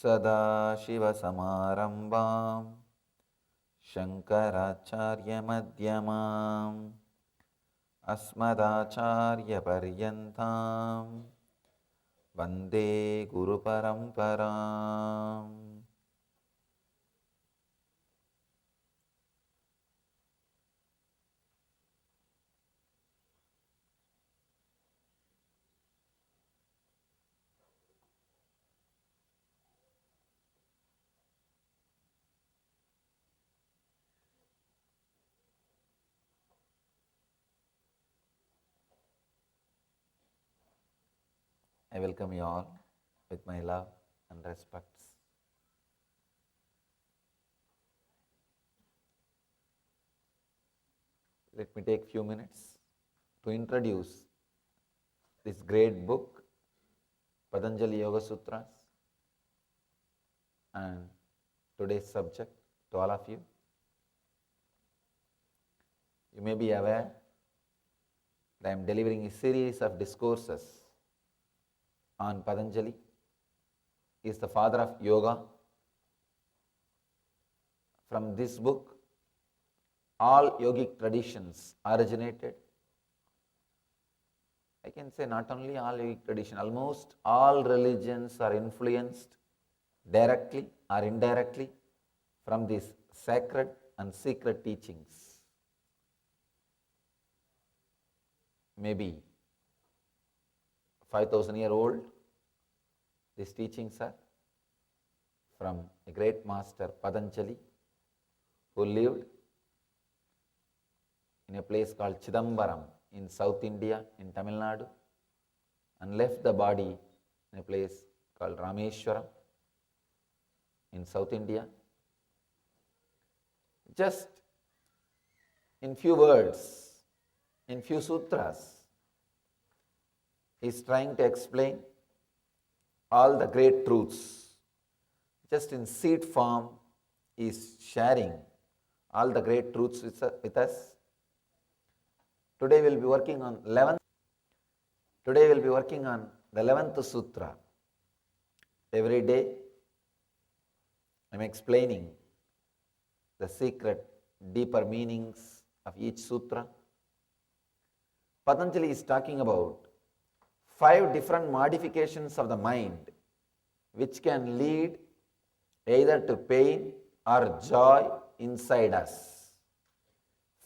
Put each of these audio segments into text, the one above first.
सदाशिवसमारम्भां शङ्कराचार्यमध्यमाम् अस्मदाचार्यपर्यन्तां वन्दे गुरुपरम्पराम्. I welcome you all with my love and respects. Let me take few minutes to introduce this great book, Patanjali Yoga Sutras, and today's subject to all of you. You may be aware that I am delivering a series of discourses on Patanjali. He is the father of yoga. From this book, all yogic traditions originated. I can say not only all yogic tradition, almost all religions are influenced directly or indirectly from these sacred and secret teachings. Maybe 5,000 years old, these teachings are from a great master Patanjali, who lived in a place called Chidambaram in South India, in Tamil Nadu, and left the body in a place called Rameshwaram in South India. Just in few words, in few sutras, he is trying to explain all the great truths. Just in seed form, he is sharing all the great truths with us. Today we will be working on 11th. Today we will be working on the 11th sutra. Every day I am explaining the secret, deeper meanings of each sutra. Patanjali is talking about 5 different modifications of the mind which can lead either to pain or joy inside us.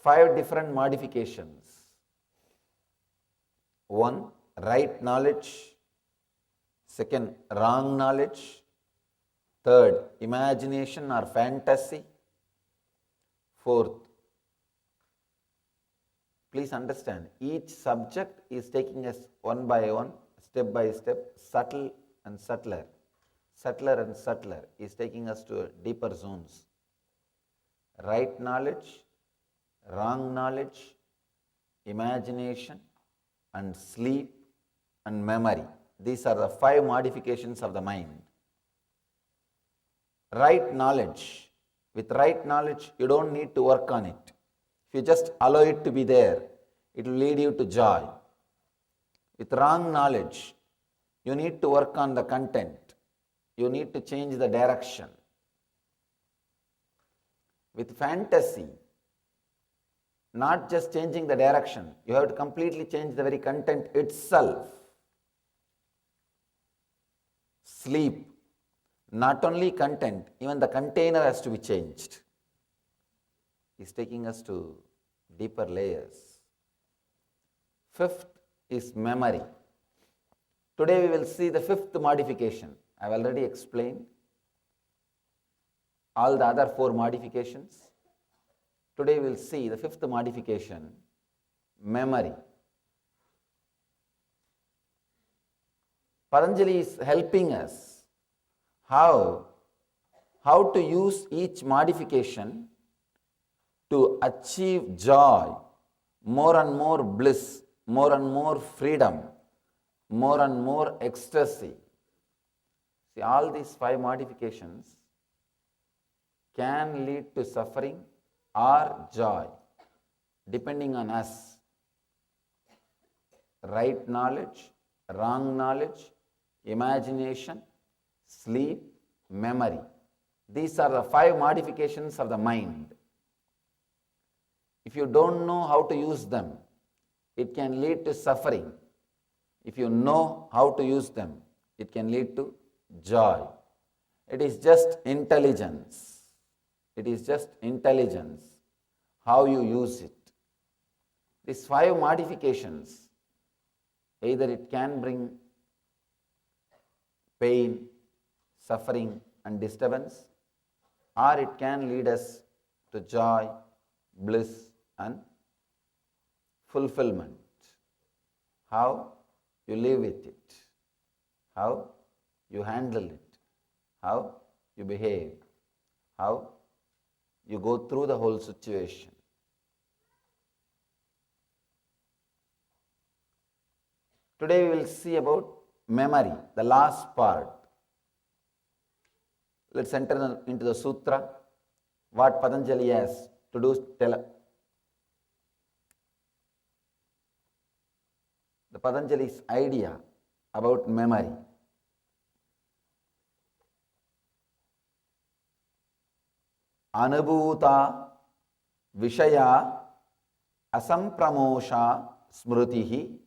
5 different modifications. 1. Right knowledge. 2. Wrong knowledge. 3. Imagination or fantasy. 4. Please understand, each subject is taking us one by one, step by step, subtle and subtler, subtler and subtler, is taking us to deeper zones. Right knowledge, wrong knowledge, imagination and sleep and memory. These are the 5 modifications of the mind. Right knowledge. With right knowledge, you don't need to work on it. If you just allow it to be there, it will lead you to joy. With wrong knowledge, you need to work on the content. You need to change the direction. With fantasy, not just changing the direction, you have to completely change the very content itself. Sleep, not only content, even the container has to be changed. Is taking us to deeper layers. 5th is memory. Today we will see the 5th modification. I have already explained all the other 4 modifications. Today we will see the 5th modification, memory. Patanjali is helping us how to use each modification to achieve joy, more and more bliss, more and more freedom, more and more ecstasy. See, all these 5 modifications can lead to suffering or joy, depending on us. Right knowledge, wrong knowledge, imagination, sleep memory. These are the 5 modifications of the mind. If you don't know how to use them, it can lead to suffering. If you know how to use them, it can lead to joy. It is just intelligence. It is just intelligence, how you use it. These 5 modifications, either it can bring pain, suffering and disturbance, or it can lead us to joy, bliss and fulfillment. How you live with it, how you handle it, how you behave, how you go through the whole situation. Today we will see about memory, the last part. Let's enter into the sutra. What Patanjali has to do, tell. The Patanjali's idea about memory. Anubhuta Vishaya Asampramosha Smrutihi.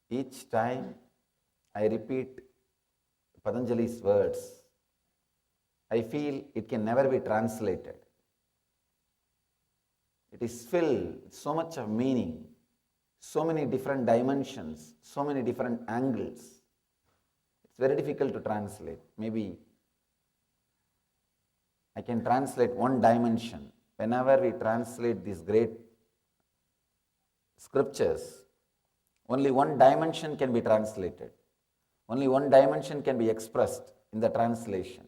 Each time I repeat Patanjali's words, I feel it can never be translated. It is filled with so much of meaning, so many different dimensions, so many different angles. It's very difficult to translate. Maybe I can translate one dimension. Whenever we translate these great scriptures, only one dimension can be translated. Only one dimension can be expressed in the translation.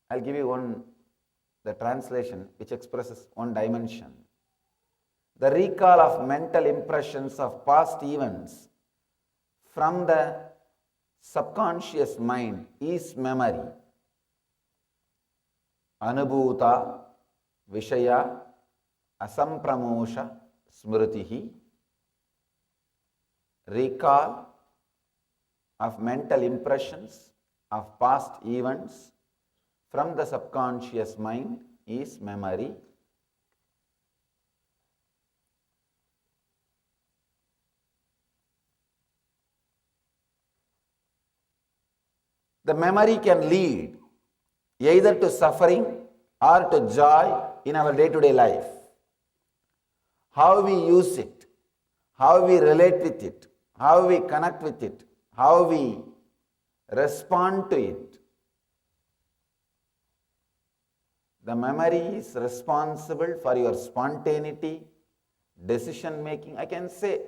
I'll give you the translation which expresses one dimension. The recall of mental impressions of past events from the subconscious mind is memory. Anubhuta Vishaya Asampramosha Smrutihi. Recall of mental impressions of past events from the subconscious mind is memory. The memory can lead either to suffering or to joy in our day-to-day life. How we use it, how we relate with it, how we connect with it, how we respond to it. The memory is responsible for your spontaneity, decision making. I can say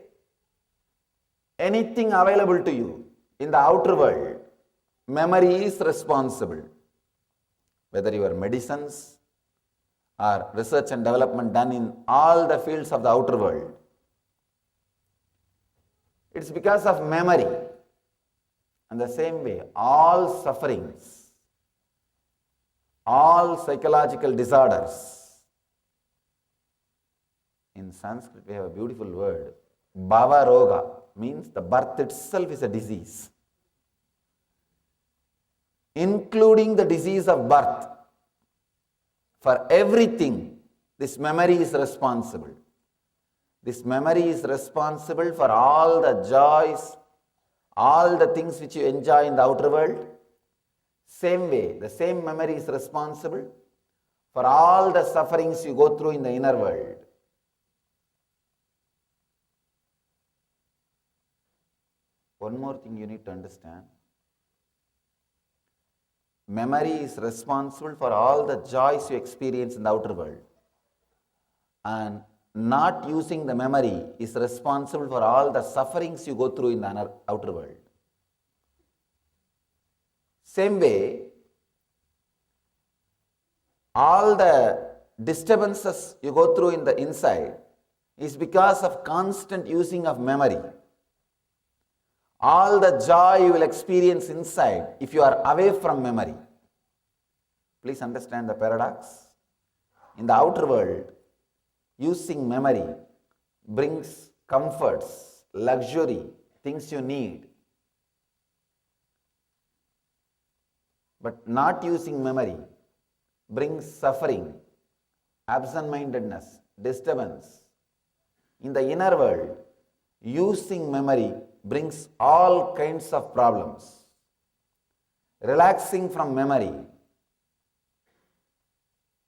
anything available to you in the outer world, memory is responsible. Whether your medicines or research and development done in all the fields of the outer world, it's because of memory. And the same way, all sufferings, all psychological disorders. In Sanskrit, we have a beautiful word, bhava roga, means the birth itself is a disease, including the disease of birth. For everything, this memory is responsible. This memory is responsible for all the joys, all the things which you enjoy in the outer world. Same way, the same memory is responsible for all the sufferings you go through in the inner world. One more thing you need to understand. Memory is responsible for all the joys you experience in the outer world. And not using the memory is responsible for all the sufferings you go through in the outer world. Same way, all the disturbances you go through in the inside is because of constant using of memory. All the joy you will experience inside if you are away from memory. Please understand the paradox. In the outer world, using memory brings comforts, luxury, things you need. But not using memory brings suffering, absent-mindedness, disturbance. In the inner world, using memory brings all kinds of problems. Relaxing from memory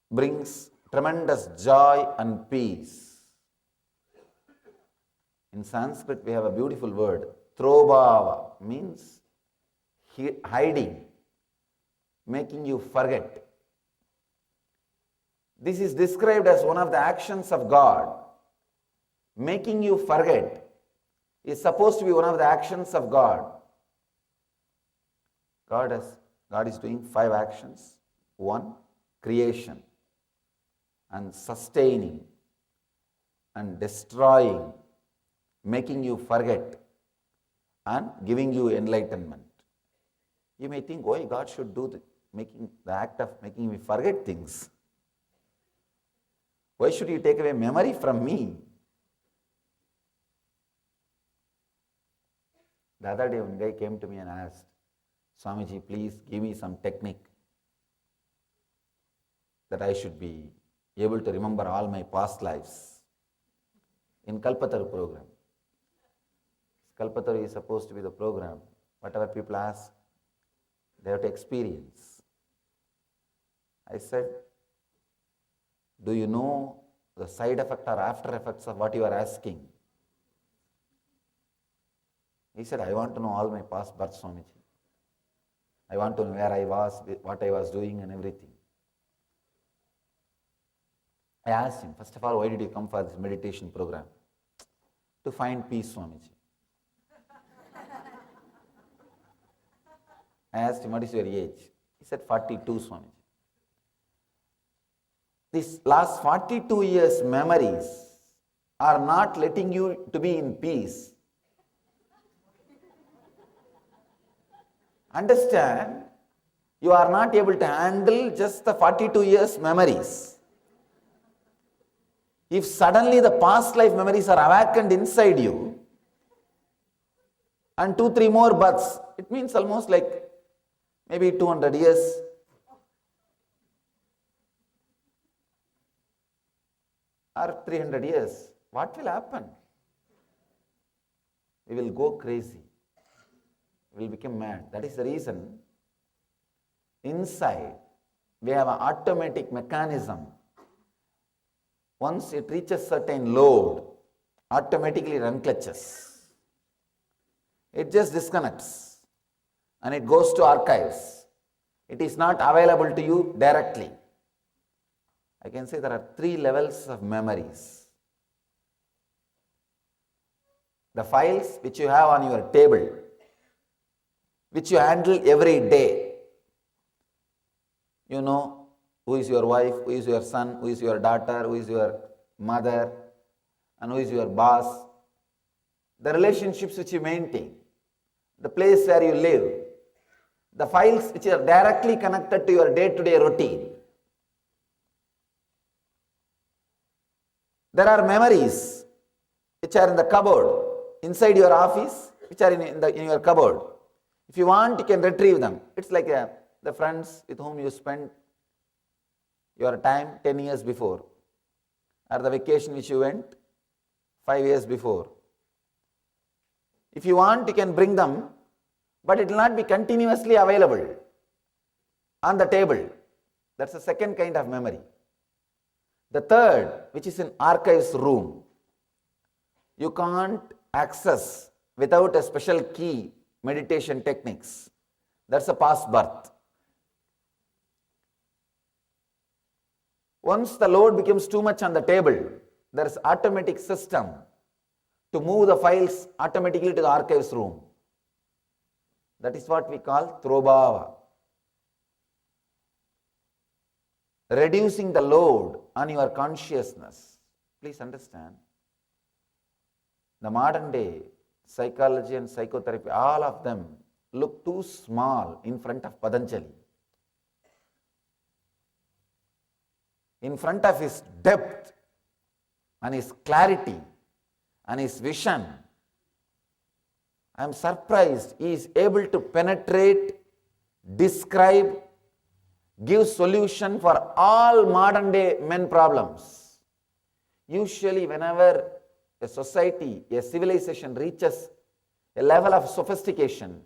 brings tremendous joy and peace. In Sanskrit, we have a beautiful word, throbhava, means hiding, making you forget. This is described as one of the actions of God. Making you forget is supposed to be one of the actions of God. God is doing 5 actions. 1, creation, and sustaining, and destroying, making you forget, and giving you enlightenment. You may think, why God should do the act of making me forget things? Why should He take away memory from me? The other day, one guy came to me and asked, Swamiji, please give me some technique that I should be able to remember all my past lives. In Kalpataru program. Kalpataru is supposed to be the program. Whatever people ask, they have to experience. I said, do you know the side effect or after effects of what you are asking? He said, I want to know all my past births, Swamiji. I want to know where I was, what I was doing and everything. I asked him, first of all, why did you come for this meditation program? To find peace, Swamiji. I asked him, what is your age? He said, 42, Swamiji. These last 42 years' memories are not letting you to be in peace. Understand, you are not able to handle just the 42 years' memories. If suddenly the past life memories are awakened inside you, and 2-3 more births, it means almost like maybe 200 years. Or 300 years. What will happen? We will go crazy. We will become mad. That is the reason inside we have an automatic mechanism. Once it reaches certain load, automatically it unclutches. It just disconnects and it goes to archives. It is not available to you directly. I can say there are 3 levels of memories. The files which you have on your table, which you handle every day. You know who is your wife, who is your son, who is your daughter, who is your mother, and who is your boss. The relationships which you maintain, the place where you live, the files which are directly connected to your day-to-day routine. There are memories which are in the cupboard, inside your office, which are in your cupboard. If you want, you can retrieve them. It's like the friends with whom you spent your time 10 years before, or the vacation which you went 5 years before. If you want, you can bring them, but it will not be continuously available on the table. That's the second kind of memory. The third, which is in archives room, you can't access without a special key meditation techniques. That's a past birth. Once the load becomes too much on the table, there is automatic system to move the files automatically to the archives room. That is what we call throbhava. Reducing the load on your consciousness. Please understand, the modern day psychology and psychotherapy, all of them look too small in front of Patanjali. in front of his depth and his clarity and his vision, I am surprised he is able to penetrate, describe, give solution for all modern day men problems. Usually whenever a society, a civilization reaches a level of sophistication,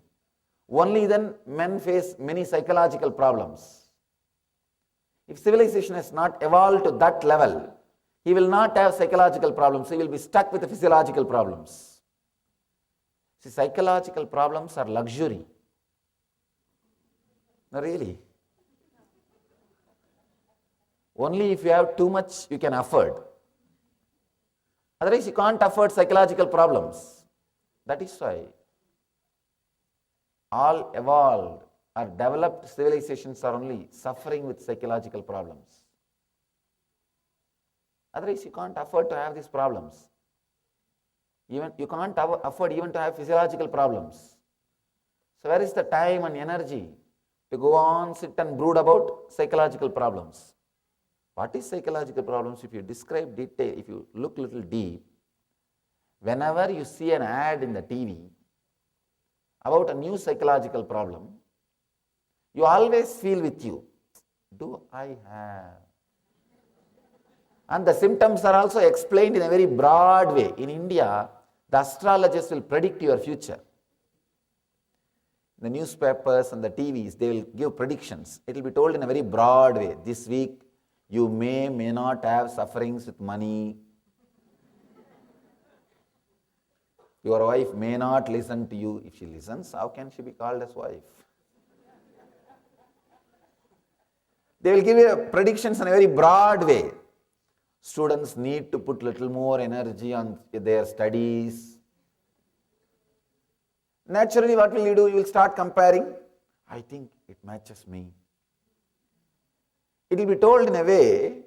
only then men face many psychological problems. If civilization has not evolved to that level, he will not have psychological problems, he will be stuck with the physiological problems. See, psychological problems are luxury. No, really. Only if you have too much you can afford. Otherwise you can't afford psychological problems. That is why all evolved or developed civilizations are only suffering with psychological problems. Otherwise you can't afford to have these problems. Even you can't afford even to have physiological problems. So where is the time and energy to go on, sit and brood about psychological problems? What is psychological problems? If you describe detail, if you look little deep, whenever you see an ad in the TV about a new psychological problem, you always feel with you, do I have? And the symptoms are also explained in a very broad way. In India, the astrologers will predict your future. The newspapers and the TVs, they will give predictions. It will be told in a very broad way. This week, you may not have sufferings with money. Your wife may not listen to you. If she listens, how can she be called as wife? They will give you predictions in a very broad way. Students need to put little more energy on their studies. Naturally, what will you do? You will start comparing. I think it matches me. It will be told in a way,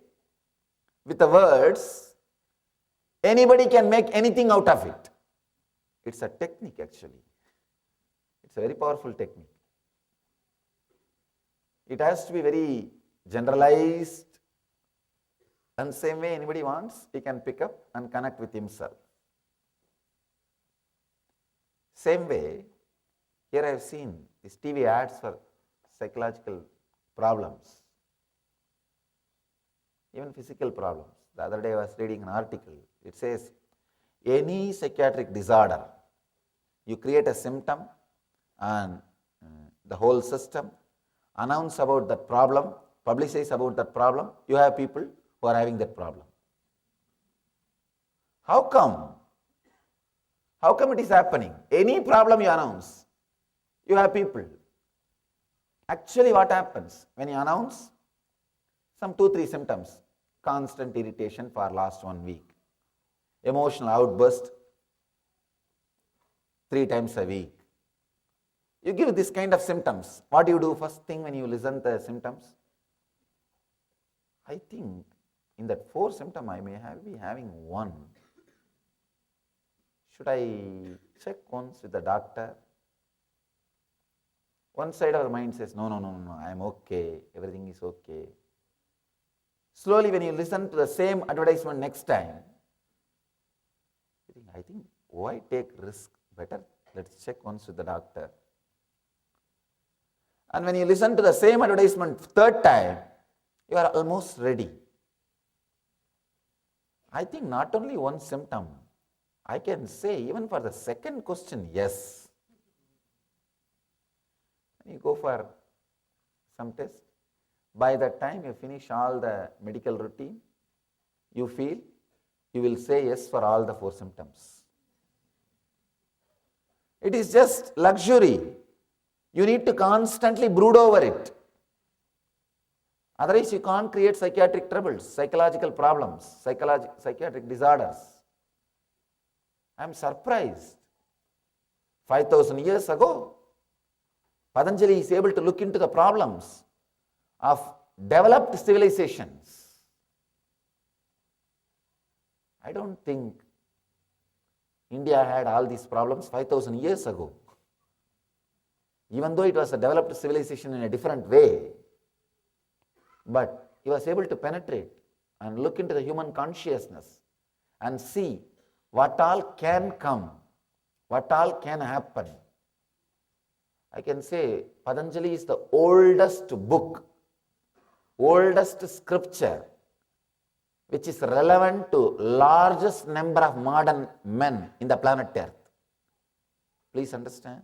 with the words, anybody can make anything out of it. It's a technique actually. It's a very powerful technique. It has to be very generalized, and same way anybody wants, he can pick up and connect with himself. Same way, here I have seen these TV ads for psychological problems, even physical problems. The other day I was reading an article. It says, any psychiatric disorder, you create a symptom and the whole system announce about that problem, publicize about that problem, you have people who are having that problem. How come? How come it is happening? Any problem you announce, you have people. Actually what happens when you announce some 2-3 symptoms, constant irritation for last 1 week, emotional outburst 3 times a week. You give this kind of symptoms. What do you do first thing when you listen to the symptoms? I think in that 4 symptoms I may be having 1. Should I check once with the doctor? One side of the mind says, no, I am okay, everything is okay. Slowly when you listen to the same advertisement next time, I think, why take risk? Better let's check once with the doctor. And when you listen to the same advertisement 3rd time, you are almost ready. I think not only 1 symptom, I can say even for the 2nd question, yes. You go for some test. By that time you finish all the medical routine, you feel you will say yes for all the 4 symptoms. It is just luxury. You need to constantly brood over it. Otherwise you can't create psychiatric troubles, psychological problems, psychiatric disorders. I am surprised. 5,000 years ago, Patanjali is able to look into the problems of developed civilizations. I don't think India had all these problems 5,000 years ago. Even though it was a developed civilization in a different way, but he was able to penetrate and look into the human consciousness and see what all can come, what all can happen. I can say Patanjali is the oldest book, oldest scripture which is relevant to largest number of modern men in the planet Earth. Please understand.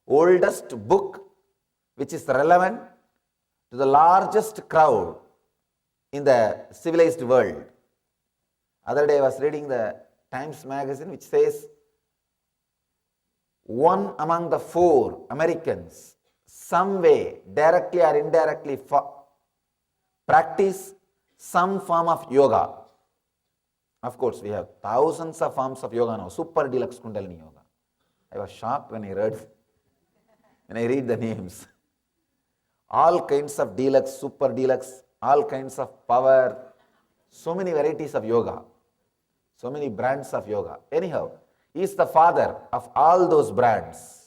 Oldest book which is relevant to the largest crowd in the civilized world. Other day I was reading the Times magazine which says 1 among the 4 Americans some way, directly or indirectly, practice some form of yoga. Of course, we have thousands of forms of yoga now, super deluxe Kundalini yoga. I was shocked when I read the names. All kinds of deluxe, super deluxe, all kinds of power, so many varieties of yoga, so many brands of yoga. Anyhow, he is the father of all those brands.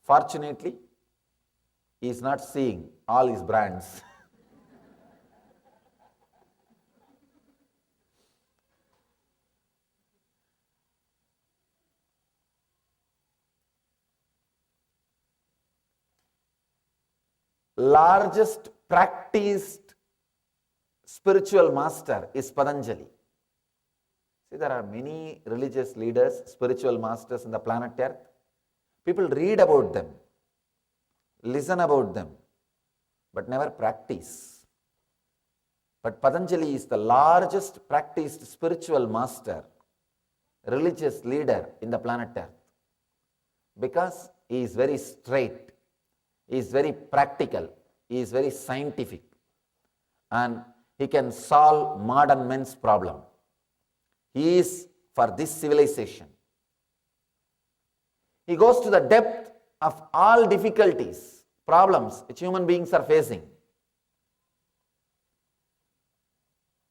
Fortunately, he is not seeing all his brands. Largest practiced spiritual master is Patanjali. See, there are many religious leaders, spiritual masters in the planet Earth. People read about them, listen about them, but never practice. But Patanjali is the largest practiced spiritual master, religious leader in the planet Earth, because he is very straight, he is very practical, he is very scientific, and he can solve modern men's problem. He is for this civilization. He goes to the depth of all difficulties, problems which human beings are facing.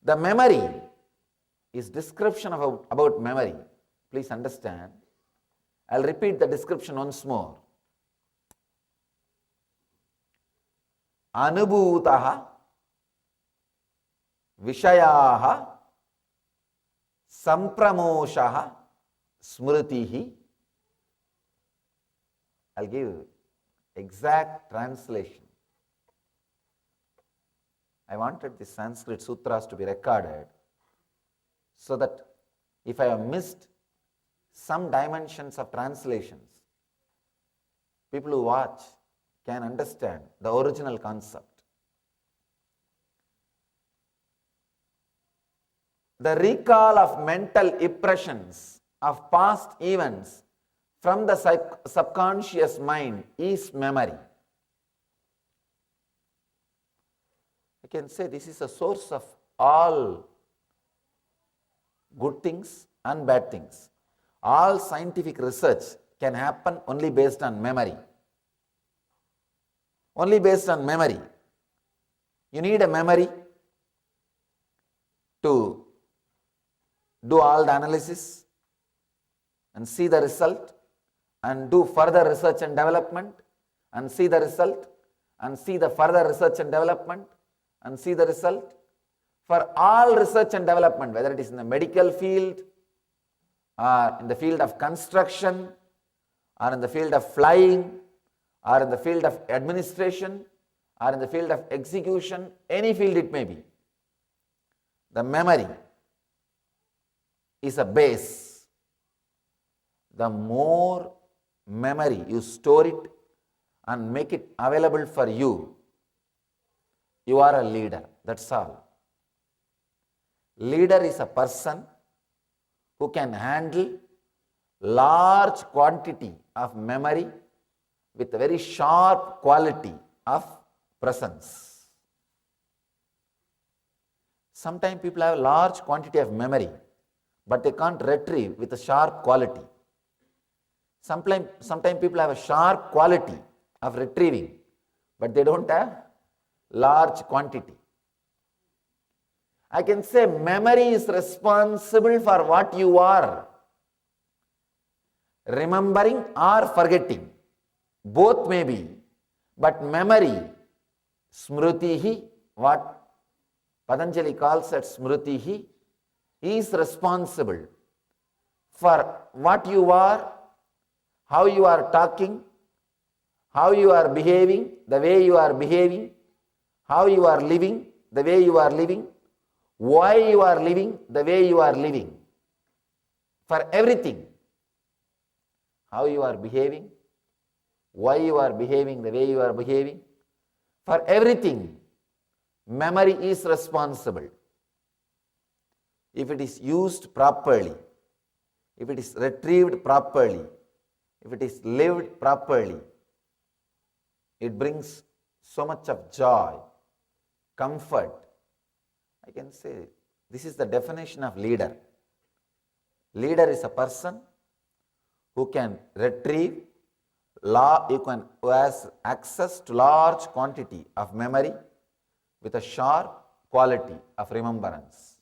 The memory, his description about memory, please understand. I'll repeat the description once more. Anubhutaha Vishayaha Sampramoshaha Smritihi. I'll give exact translation. I wanted the Sanskrit sutras to be recorded so that if I have missed some dimensions of translations, people who watch can understand the original concept. The recall of mental impressions of past events from the subconscious mind is memory. I can say this is a source of all good things and bad things. All scientific research can happen only based on memory. Only based on memory. You need a memory to do all the analysis and see the result and do further research and development and see the result and see the further research and development and see the result. For all research and development, whether it is in the medical field or in the field of construction or in the field of flying or in the field of administration or in the field of execution, any field it may be, the memory is a base. The more memory you store it and make it available for you, you are a leader. That's all. Leader is a person who can handle large quantity of memory with a very sharp quality of presence. Sometimes people have large quantity of memory, but they can't retrieve with a sharp quality. Sometimes people have a sharp quality of retrieving, but they don't have large quantity. I can say memory is responsible for what you are remembering or forgetting. Both may be, but memory Smritihi, what Patanjali calls as Smritihi, is responsible for what you are, how you are talking, how you are behaving, the way you are behaving, how you are living, the way you are living, why you are living, the way you are living. For everything, how you are behaving, why you are behaving, the way you are behaving, for everything, memory is responsible. If it is used properly, if it is retrieved properly, if it is lived properly, it brings so much of joy, comfort. I can say this is the definition of leader. Leader is a person who can retrieve, who has access to large quantity of memory with a sharp quality of remembrance.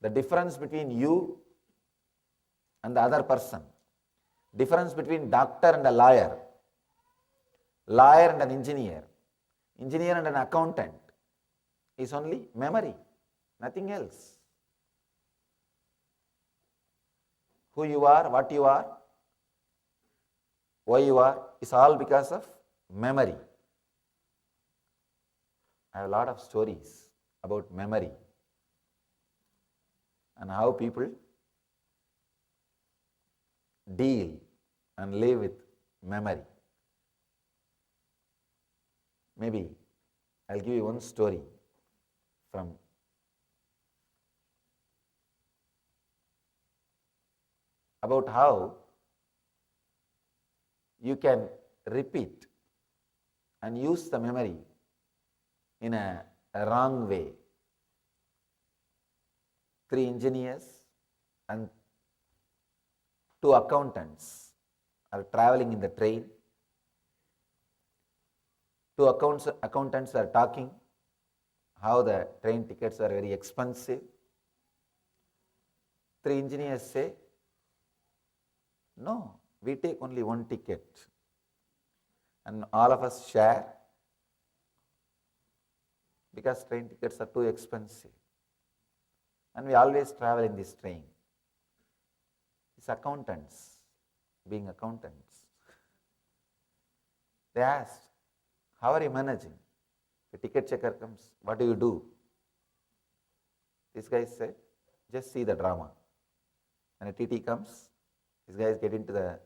The difference between you and the other person, difference between doctor and a lawyer, lawyer and an engineer, engineer and an accountant is only memory, nothing else. Who you are, what you are, why you are, is all because of memory. I have a lot of stories about memory and how people deal and live with memory. Maybe I'll give you one story from about how you can repeat and use the memory in a wrong way. 3 engineers and 2 accountants are traveling in the train. 2 accountants are talking how the train tickets are very expensive. 3 engineers say, no, we take only 1 ticket and all of us share because train tickets are too expensive and we always travel in this train. These accountants, being accountants, they asked, how are you managing? The ticket checker comes, what do you do? This guy said, just see the drama. When a TT comes, these guys get into the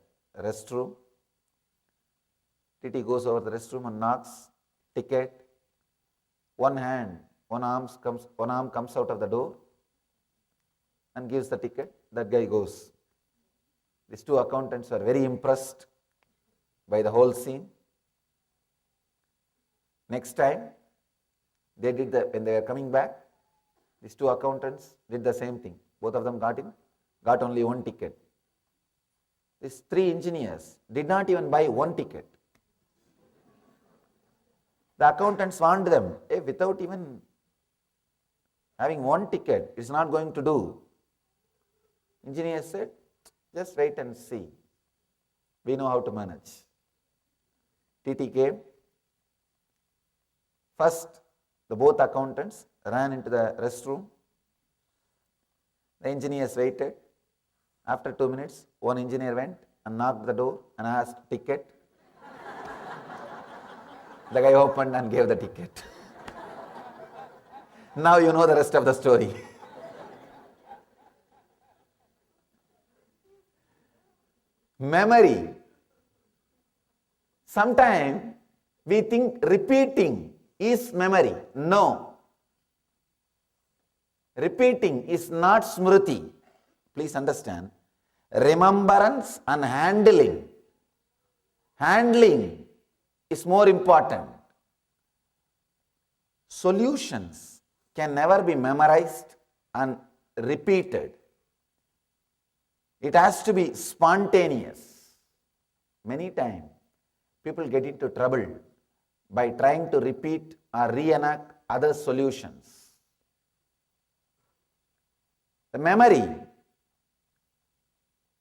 restroom. TT goes over the restroom and knocks, ticket. One arm comes out of the door and gives the ticket. That guy goes. These 2 accountants were very impressed by the whole scene. Next time, when they were coming back, these 2 accountants did the same thing. Both of them got only 1 ticket. These 3 engineers did not even buy 1 ticket. The accountants warned them, hey, without even having 1 ticket, it's not going to do. Engineers said, just wait and see. We know how to manage. TT came. First, both accountants ran into the restroom. The engineers waited. After 2 minutes, one engineer went and knocked the door and asked ticket. The guy opened and gave the ticket. Now you know the rest of the story. Memory. Sometimes we think repeating is memory. No. Repeating is not smriti. Please understand. Remembrance and handling. Handling is more important. Solutions can never be memorized and repeated. It has to be spontaneous. Many times, people get into trouble by trying to repeat or reenact other solutions. The memory,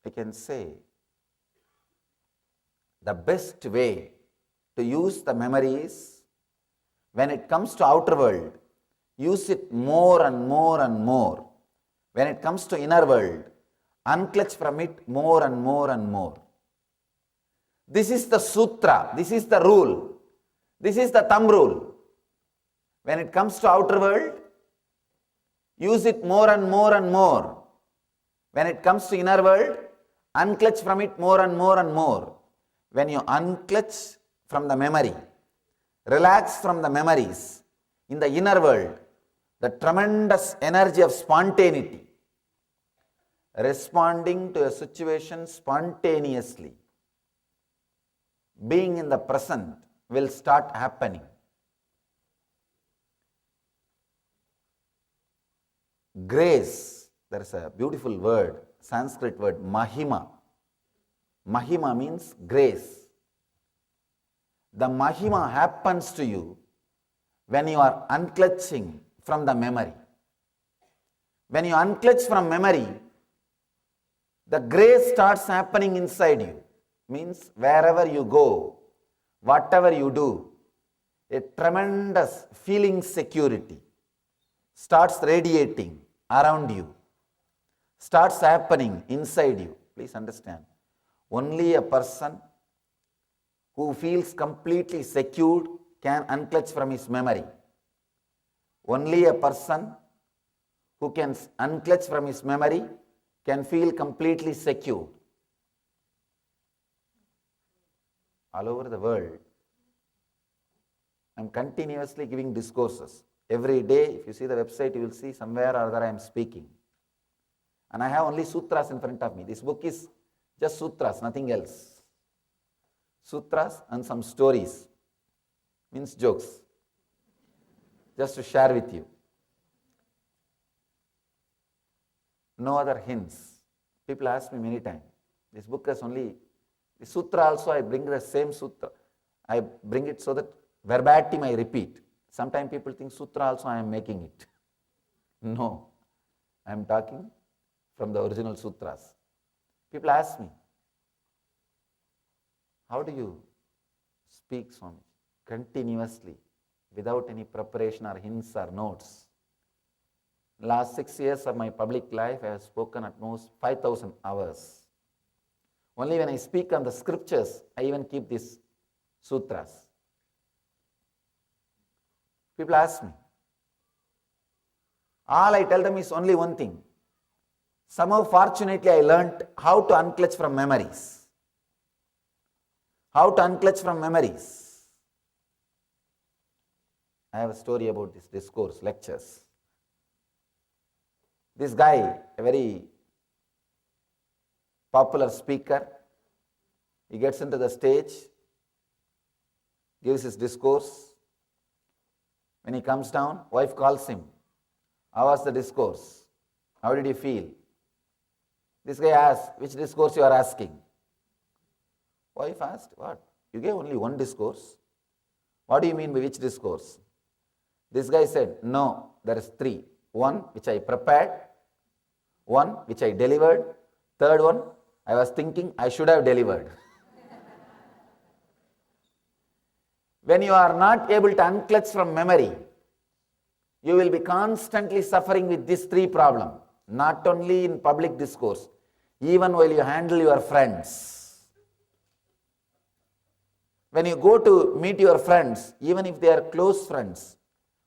I can say, the best way to use the memories. When it comes to outer world, use it more and more and more. When it comes to inner world, unclutch from it more and more and more. This is the sutra, this is the rule, this is the thumb rule. When it comes to outer world, use it more and more and more. When it comes to inner world, unclutch from it more and more and more. When you unclutch from the memory, relax from the memories, in the inner world, the tremendous energy of spontaneity, responding to a situation spontaneously, being in the present will start happening. Grace, there is a beautiful word, Sanskrit word, mahima. Mahima means grace. The mahima happens to you when you are unclutching from the memory. When you unclutch from memory, the grace starts happening inside you. Means wherever you go, whatever you do, a tremendous feeling security starts radiating around you, starts happening inside you. Please understand, only a person who feels completely secured can unclutch from his memory. Only a person who can unclutch from his memory can feel completely secure. All over the world, I am continuously giving discourses. Every day, if you see the website, you will see somewhere or other I am speaking. And I have only sutras in front of me. This book is just sutras, nothing else. Sutras and some stories, means jokes, just to share with you. No other hints. People ask me many times, this book has only, the sutra also I bring the same sutra. I bring it so that verbatim I repeat. Sometimes people think sutra also I am making it. No, I am talking from the original sutras. People ask me, how do you speak so much continuously without any preparation or hints or notes? Last 6 years of my public life, I have spoken at most 5,000 hours. Only when I speak on the scriptures, I even keep these sutras. People ask me. All I tell them is only one thing. Somehow, fortunately, I learnt how to unclutch from memories. How to unclutch from memories. I have a story about this discourse, lectures. This guy, a very popular speaker, he gets into the stage, gives his discourse. When he comes down, wife calls him. How was the discourse? How did you feel? This guy asks, which discourse you are asking? Wife asked, what? You gave only one discourse. What do you mean by which discourse? This guy said, no, there is 3. One which I prepared, one which I delivered, third one I was thinking I should have delivered. When you are not able to unclutch from memory, you will be constantly suffering with these 3 problems, not only in public discourse, even while you handle your friends. When you go to meet your friends, even if they are close friends,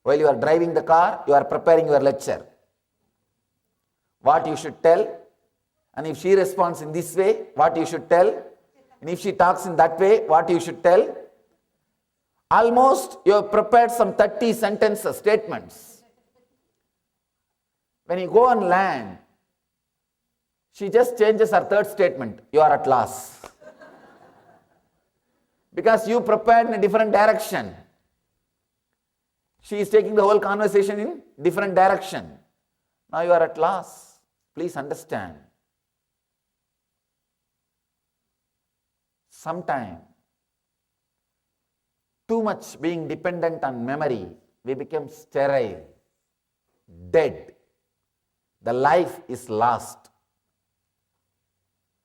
while you are driving the car, you are preparing your lecture. What you should tell, and if she responds in this way, what you should tell, and if she talks in that way, what you should tell. Almost you have prepared some 30 sentences, statements. When you go on land, she just changes her third statement, you are at loss. Because you prepared in a different direction. She is taking the whole conversation in different direction. Now you are at loss. Please understand. Sometimes, too much being dependent on memory, we become sterile, dead. The life is lost.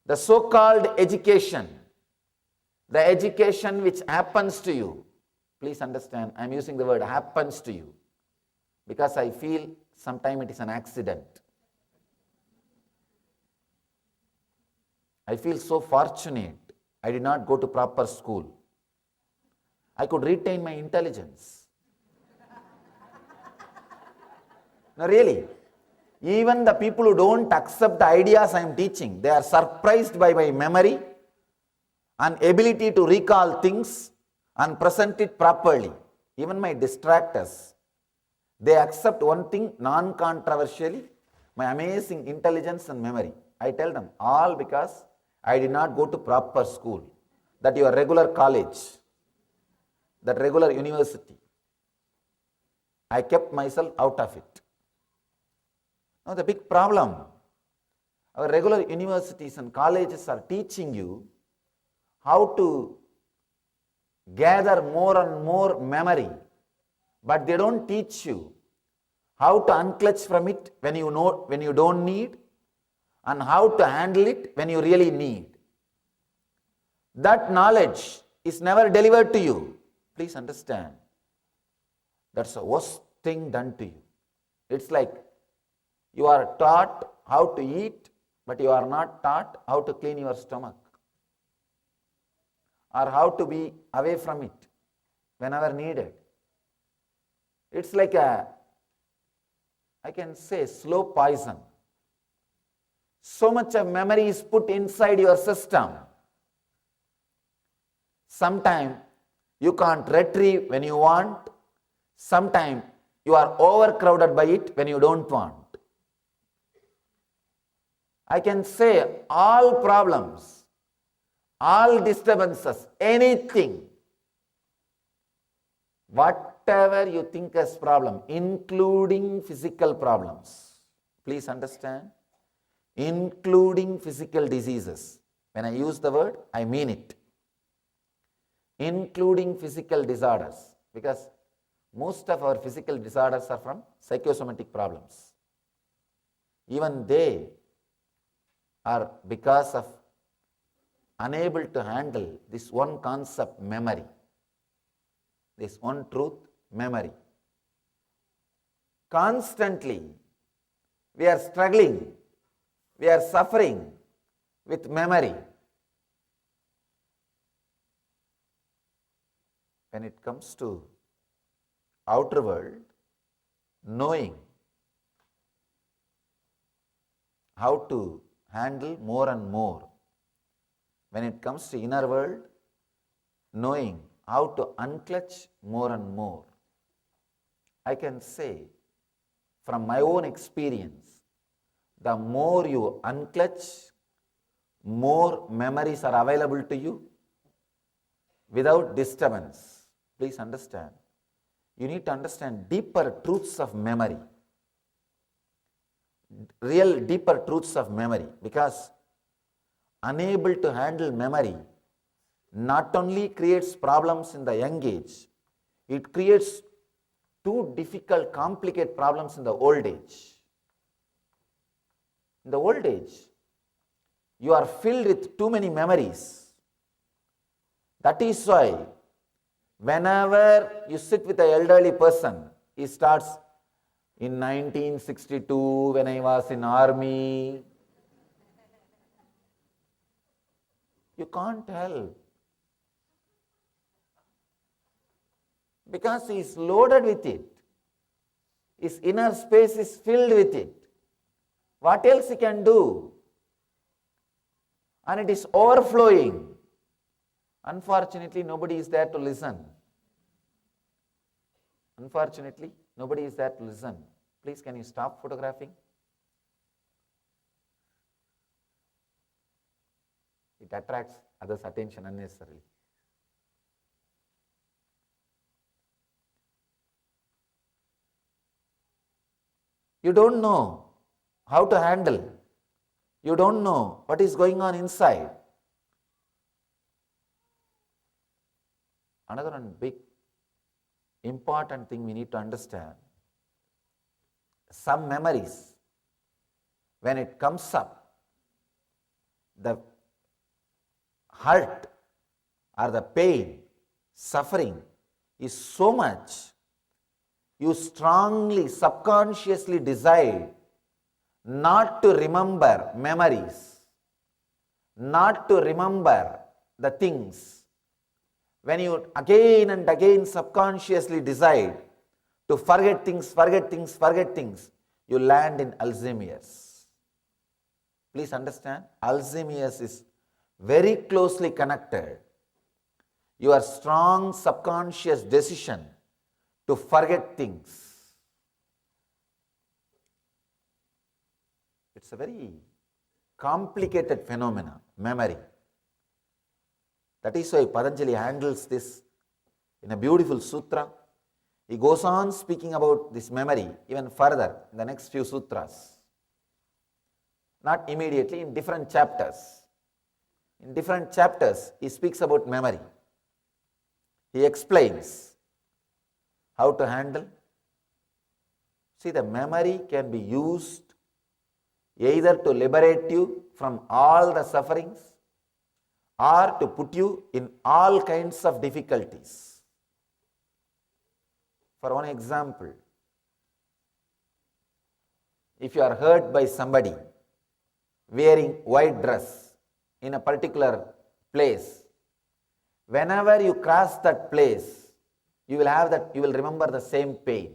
The so-called education The education which happens to you, please understand, I am using the word happens to you because I feel sometimes it is an accident. I feel so fortunate. I did not go to proper school. I could retain my intelligence. No, really. Even the people who don't accept the ideas I am teaching, they are surprised by my memory and ability to recall things and present it properly. Even my distractors, they accept one thing non-controversially, my amazing intelligence and memory. I tell them, all because I did not go to proper school, that your regular college, that regular university. I kept myself out of it. Now the big problem, our regular universities and colleges are teaching you how to gather more and more memory, but they don't teach you how to unclutch from it when you don't need, and how to handle it when you really need. That knowledge is never delivered to you. Please understand. That's the worst thing done to you. It's like you are taught how to eat, but you are not taught how to clean your stomach or how to be away from it whenever needed. It's like I can say, slow poison. So much of memory is put inside your system. Sometimes you can't retrieve when you want. Sometimes you are overcrowded by it when you don't want. I can say all problems, all disturbances, anything, whatever you think as problem, including physical problems. Please understand, including physical diseases. When I use the word, I mean it. Including physical disorders, because most of our physical disorders are from psychosomatic problems. Even they are because of unable to handle this one concept, memory, this one truth, memory. Constantly we are struggling, we are suffering with memory. When it comes to outer world, knowing how to handle more and more. When it comes to inner world, knowing how to unclutch more and more. I can say from my own experience, the more you unclutch, more memories are available to you without disturbance. Please understand. You need to understand deeper truths of memory. Real deeper truths of memory, because unable to handle memory not only creates problems in the young age, it creates too difficult, complicated problems in the old age. In the old age, you are filled with too many memories. That is why whenever you sit with an elderly person, he starts, in 1962 when I was in army. You can't help. Because he is loaded with it. His inner space is filled with it. What else he can do? And it is overflowing. Unfortunately, nobody is there to listen. Unfortunately, nobody is there to listen. Please, can you stop photographing? It attracts others' attention unnecessarily. You don't know how to handle. You don't know what is going on inside. Another one big important thing we need to understand. Some memories, when it comes up, the hurt or the pain, suffering is so much, you strongly, subconsciously decide not to remember memories, not to remember the things. When you again and again subconsciously decide to forget things, you land in Alzheimer's. Please understand, Alzheimer's is very closely connected. Your strong subconscious decision to forget things. It's a very complicated phenomenon, memory. That is why Patanjali handles this in a beautiful sutra. He goes on speaking about this memory even further in the next few sutras. Not immediately, in different chapters. In different chapters, he speaks about memory. He explains how to handle. See, the memory can be used either to liberate you from all the sufferings or to put you in all kinds of difficulties. For one example, if you are hurt by somebody wearing white dress in a particular place, whenever you cross that place, you will remember the same pain,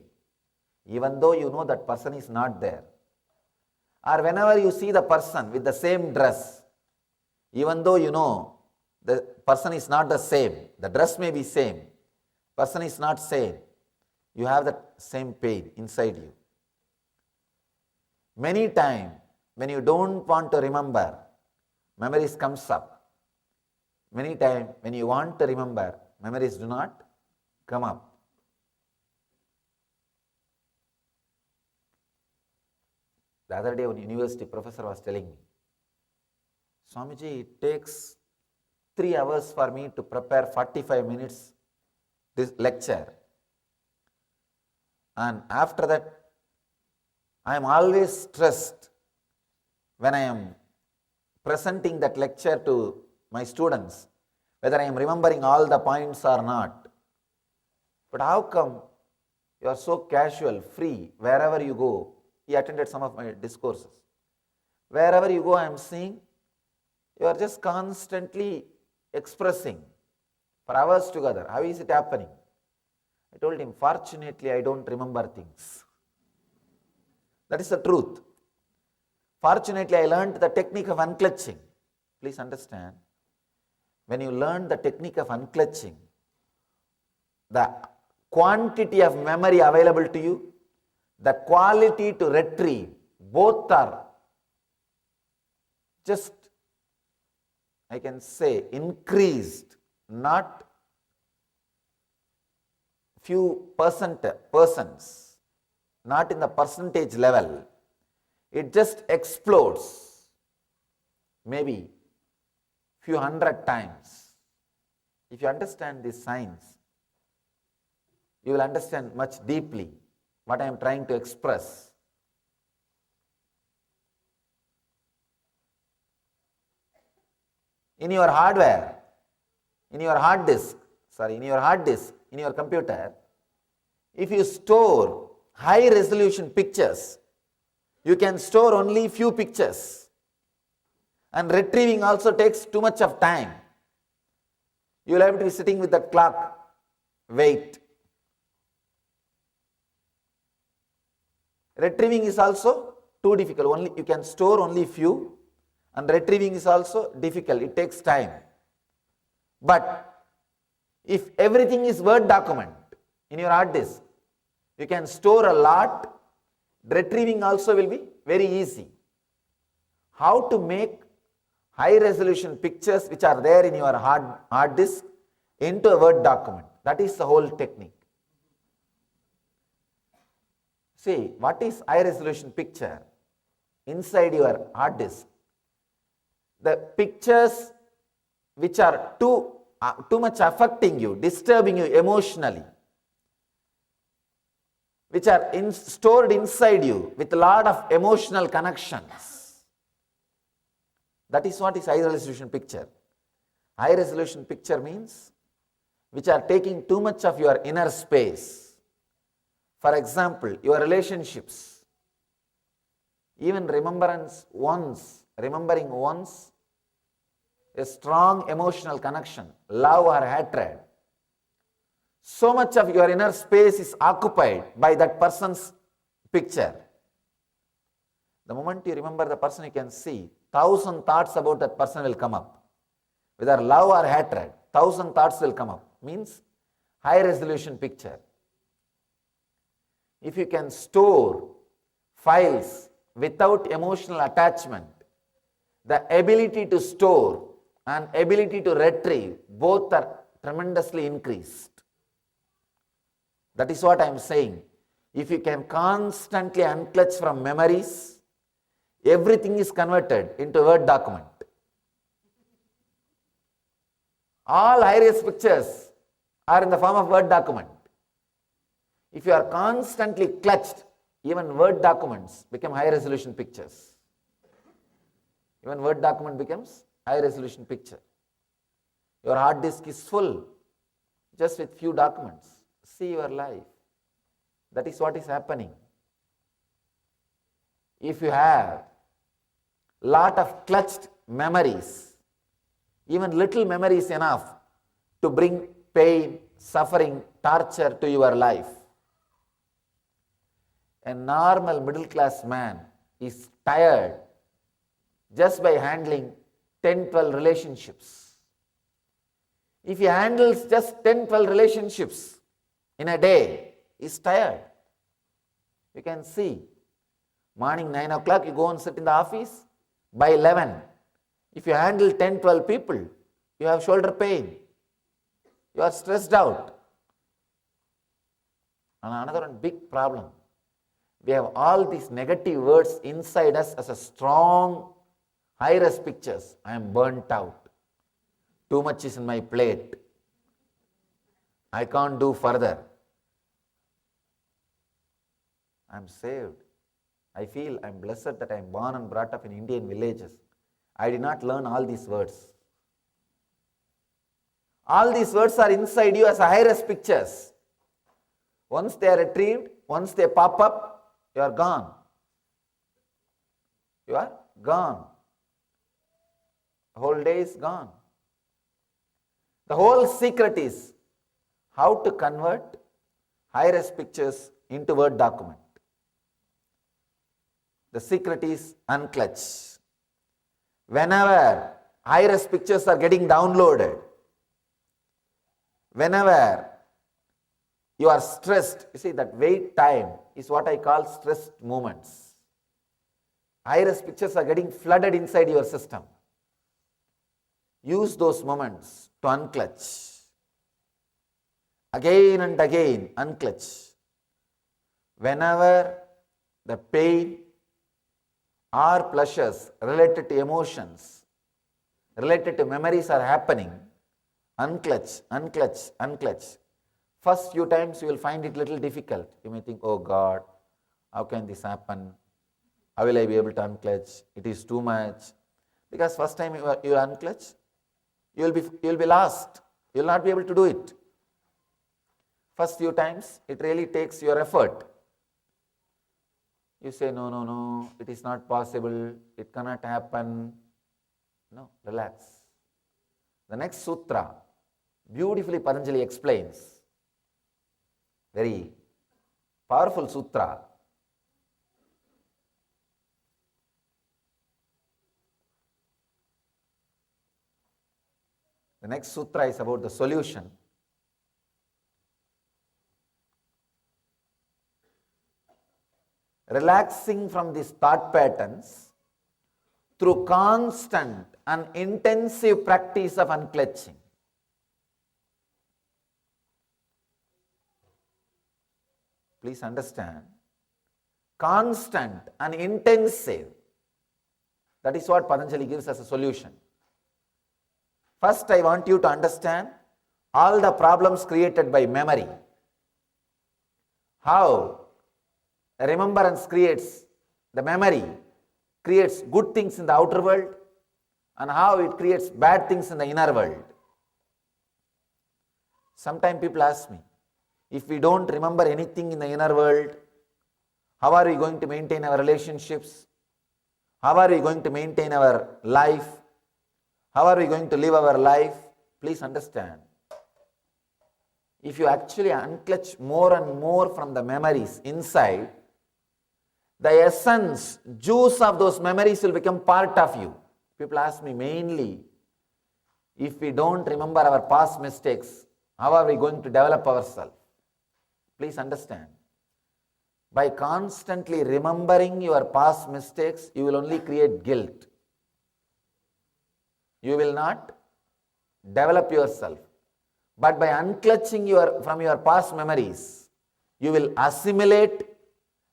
even though you know that person is not there. Or whenever you see the person with the same dress, even though you know the person is not the same, the dress may be same, person is not same, you have that same pain inside you. Many times, when you don't want to remember, memories comes up. Many times, when you want to remember, memories do not come up. The other day, one university professor was telling me, Swamiji, it takes 3 hours for me to prepare 45 minutes this lecture. And after that, I am always stressed when I am presenting that lecture to my students, whether I am remembering all the points or not. But how come you are so casual, free, wherever you go? He attended some of my discourses. Wherever you go, I am seeing you are just constantly expressing for hours together. How is it happening? I told him, fortunately, I don't remember things. That is the truth. Fortunately, I learned the technique of unclutching. Please understand, when you learn the technique of unclutching, the quantity of memory available to you, the quality to retrieve, both are just, I can say, increased, not few persons, not in the percentage level. It just explodes, maybe few hundred times. If you understand this science, you will understand much deeply what I am trying to express. In your hardware, in your hard disk, in your computer, if you store high resolution pictures, you can store only few pictures. And retrieving also takes too much of time. You will have to be sitting with that clock, wait. Retrieving is also too difficult. You can store only few, and retrieving is also difficult. It takes time. But if everything is Word document in your hard disk, you can store a lot. Retrieving also will be very easy. How to make high resolution pictures which are there in your hard disk into a Word document? That is the whole technique. See, what is high resolution picture? Inside your hard disk, the pictures which are too much affecting you, disturbing you emotionally, which are stored inside you with a lot of emotional connections. That is what is high resolution picture. High resolution picture means which are taking too much of your inner space. For example, your relationships, even remembering once a strong emotional connection, love or hatred. So much of your inner space is occupied by that person's picture. The moment you remember the person, you can see 1,000 thoughts about that person will come up. Whether love or hatred, 1,000 thoughts will come up. Means high resolution picture. If you can store files without emotional attachment, the ability to store and ability to retrieve both are tremendously increased. That is what I am saying. If you can constantly unclutch from memories, everything is converted into a Word document. All high-res pictures are in the form of Word document. If you are constantly clutched, even Word documents become high-resolution pictures. Even Word document becomes high-resolution picture. Your hard disk is full just with few documents. See your life. That is what is happening. If you have lot of clutched memories, even little memory is enough to bring pain, suffering, torture to your life. A normal middle class man is tired just by handling 10-12 relationships. If he handles just 10-12 relationships in a day, he is tired. You can see, morning 9 o'clock you go and sit in the office, by 11, if you handle 10-12 people, you have shoulder pain, you are stressed out. And another one big problem, we have all these negative words inside us as a strong high-res pictures. I am burnt out. Too much is in my plate. I can't do further. I am saved. I feel I am blessed that I am born and brought up in Indian villages. I did not learn all these words. All these words are inside you as a high-res pictures. Once they are retrieved, once they pop up, you are gone. You are gone. The whole day is gone. The whole secret is how to convert high-res pictures into Word document. The secret is unclutch. Whenever high-res pictures are getting downloaded, whenever you are stressed, you see that wait time is what I call stressed moments. High-res pictures are getting flooded inside your system. Use those moments to unclutch. Again and again, unclutch. Whenever the pain or pleasures related to emotions, related to memories are happening, unclutch, unclutch, unclutch. First few times you will find it little difficult. You may think, oh God, how can this happen? How will I be able to unclutch? It is too much. Because first time you unclutch, you will be lost. You will not be able to do it. First few times, it really takes your effort. You say, no, it is not possible, it cannot happen. No, relax. The next sutra, beautifully Patanjali explains. Very powerful sutra. The next sutra is about the solution. Relaxing from these thought patterns through constant and intensive practice of unclutching. Please understand, constant and intensive. That is what Patanjali gives as a solution. First, I want you to understand all the problems created by memory. How remembrance creates, the memory creates good things in the outer world and how it creates bad things in the inner world. Sometimes people ask me, if we don't remember anything in the inner world, how are we going to maintain our relationships? How are we going to maintain our life? How are we going to live our life? Please understand. If you actually unclutch more and more from the memories inside, the essence, juice of those memories will become part of you. People ask me mainly, if we don't remember our past mistakes, how are we going to develop ourselves? Please understand. By constantly remembering your past mistakes, you will only create guilt. You will not develop yourself. But by unclutching from your past memories, you will assimilate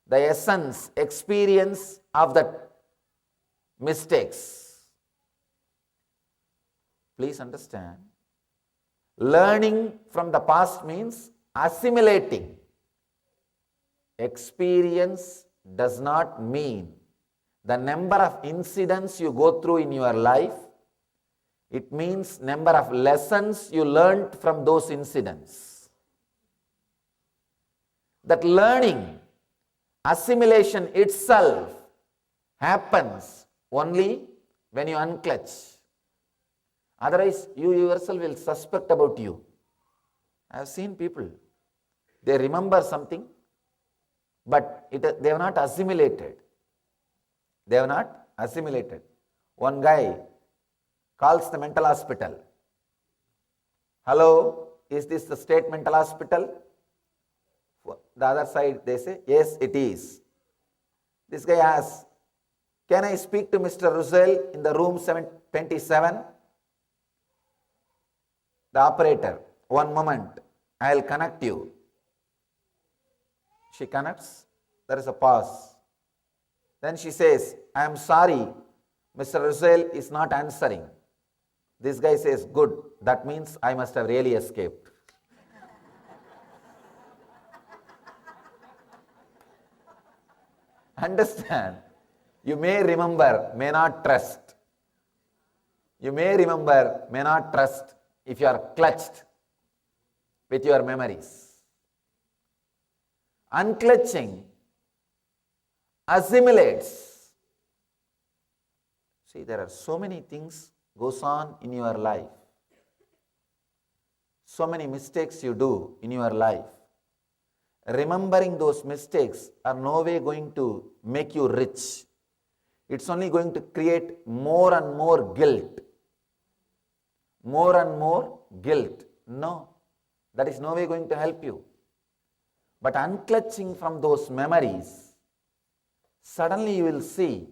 the essence, experience of the mistakes. Please understand. Learning from the past means assimilating. Experience does not mean the number of incidents you go through in your life. It means number of lessons you learned from those incidents. That learning, assimilation itself happens only when you unclutch. Otherwise, you yourself will suspect about you. I have seen people, they remember something, but they have not assimilated. They have not assimilated. One guy calls the mental hospital. Hello, is this the state mental hospital? The other side, they say, yes, it is. This guy asks, can I speak to Mr. Russell in the room 727? The operator, one moment, I will connect you. She connects, there is a pause. Then she says, I am sorry, Mr. Russell is not answering. This guy says, good, that means I must have really escaped. Understand? You may remember, may not trust. You may remember, may not trust if you are clutched with your memories. Unclutching assimilates. See, there are so many things goes on in your life. So many mistakes you do in your life. Remembering those mistakes are no way going to make you rich. It's only going to create more and more guilt. More and more guilt. No, that is no way going to help you. But unclutching from those memories, suddenly you will see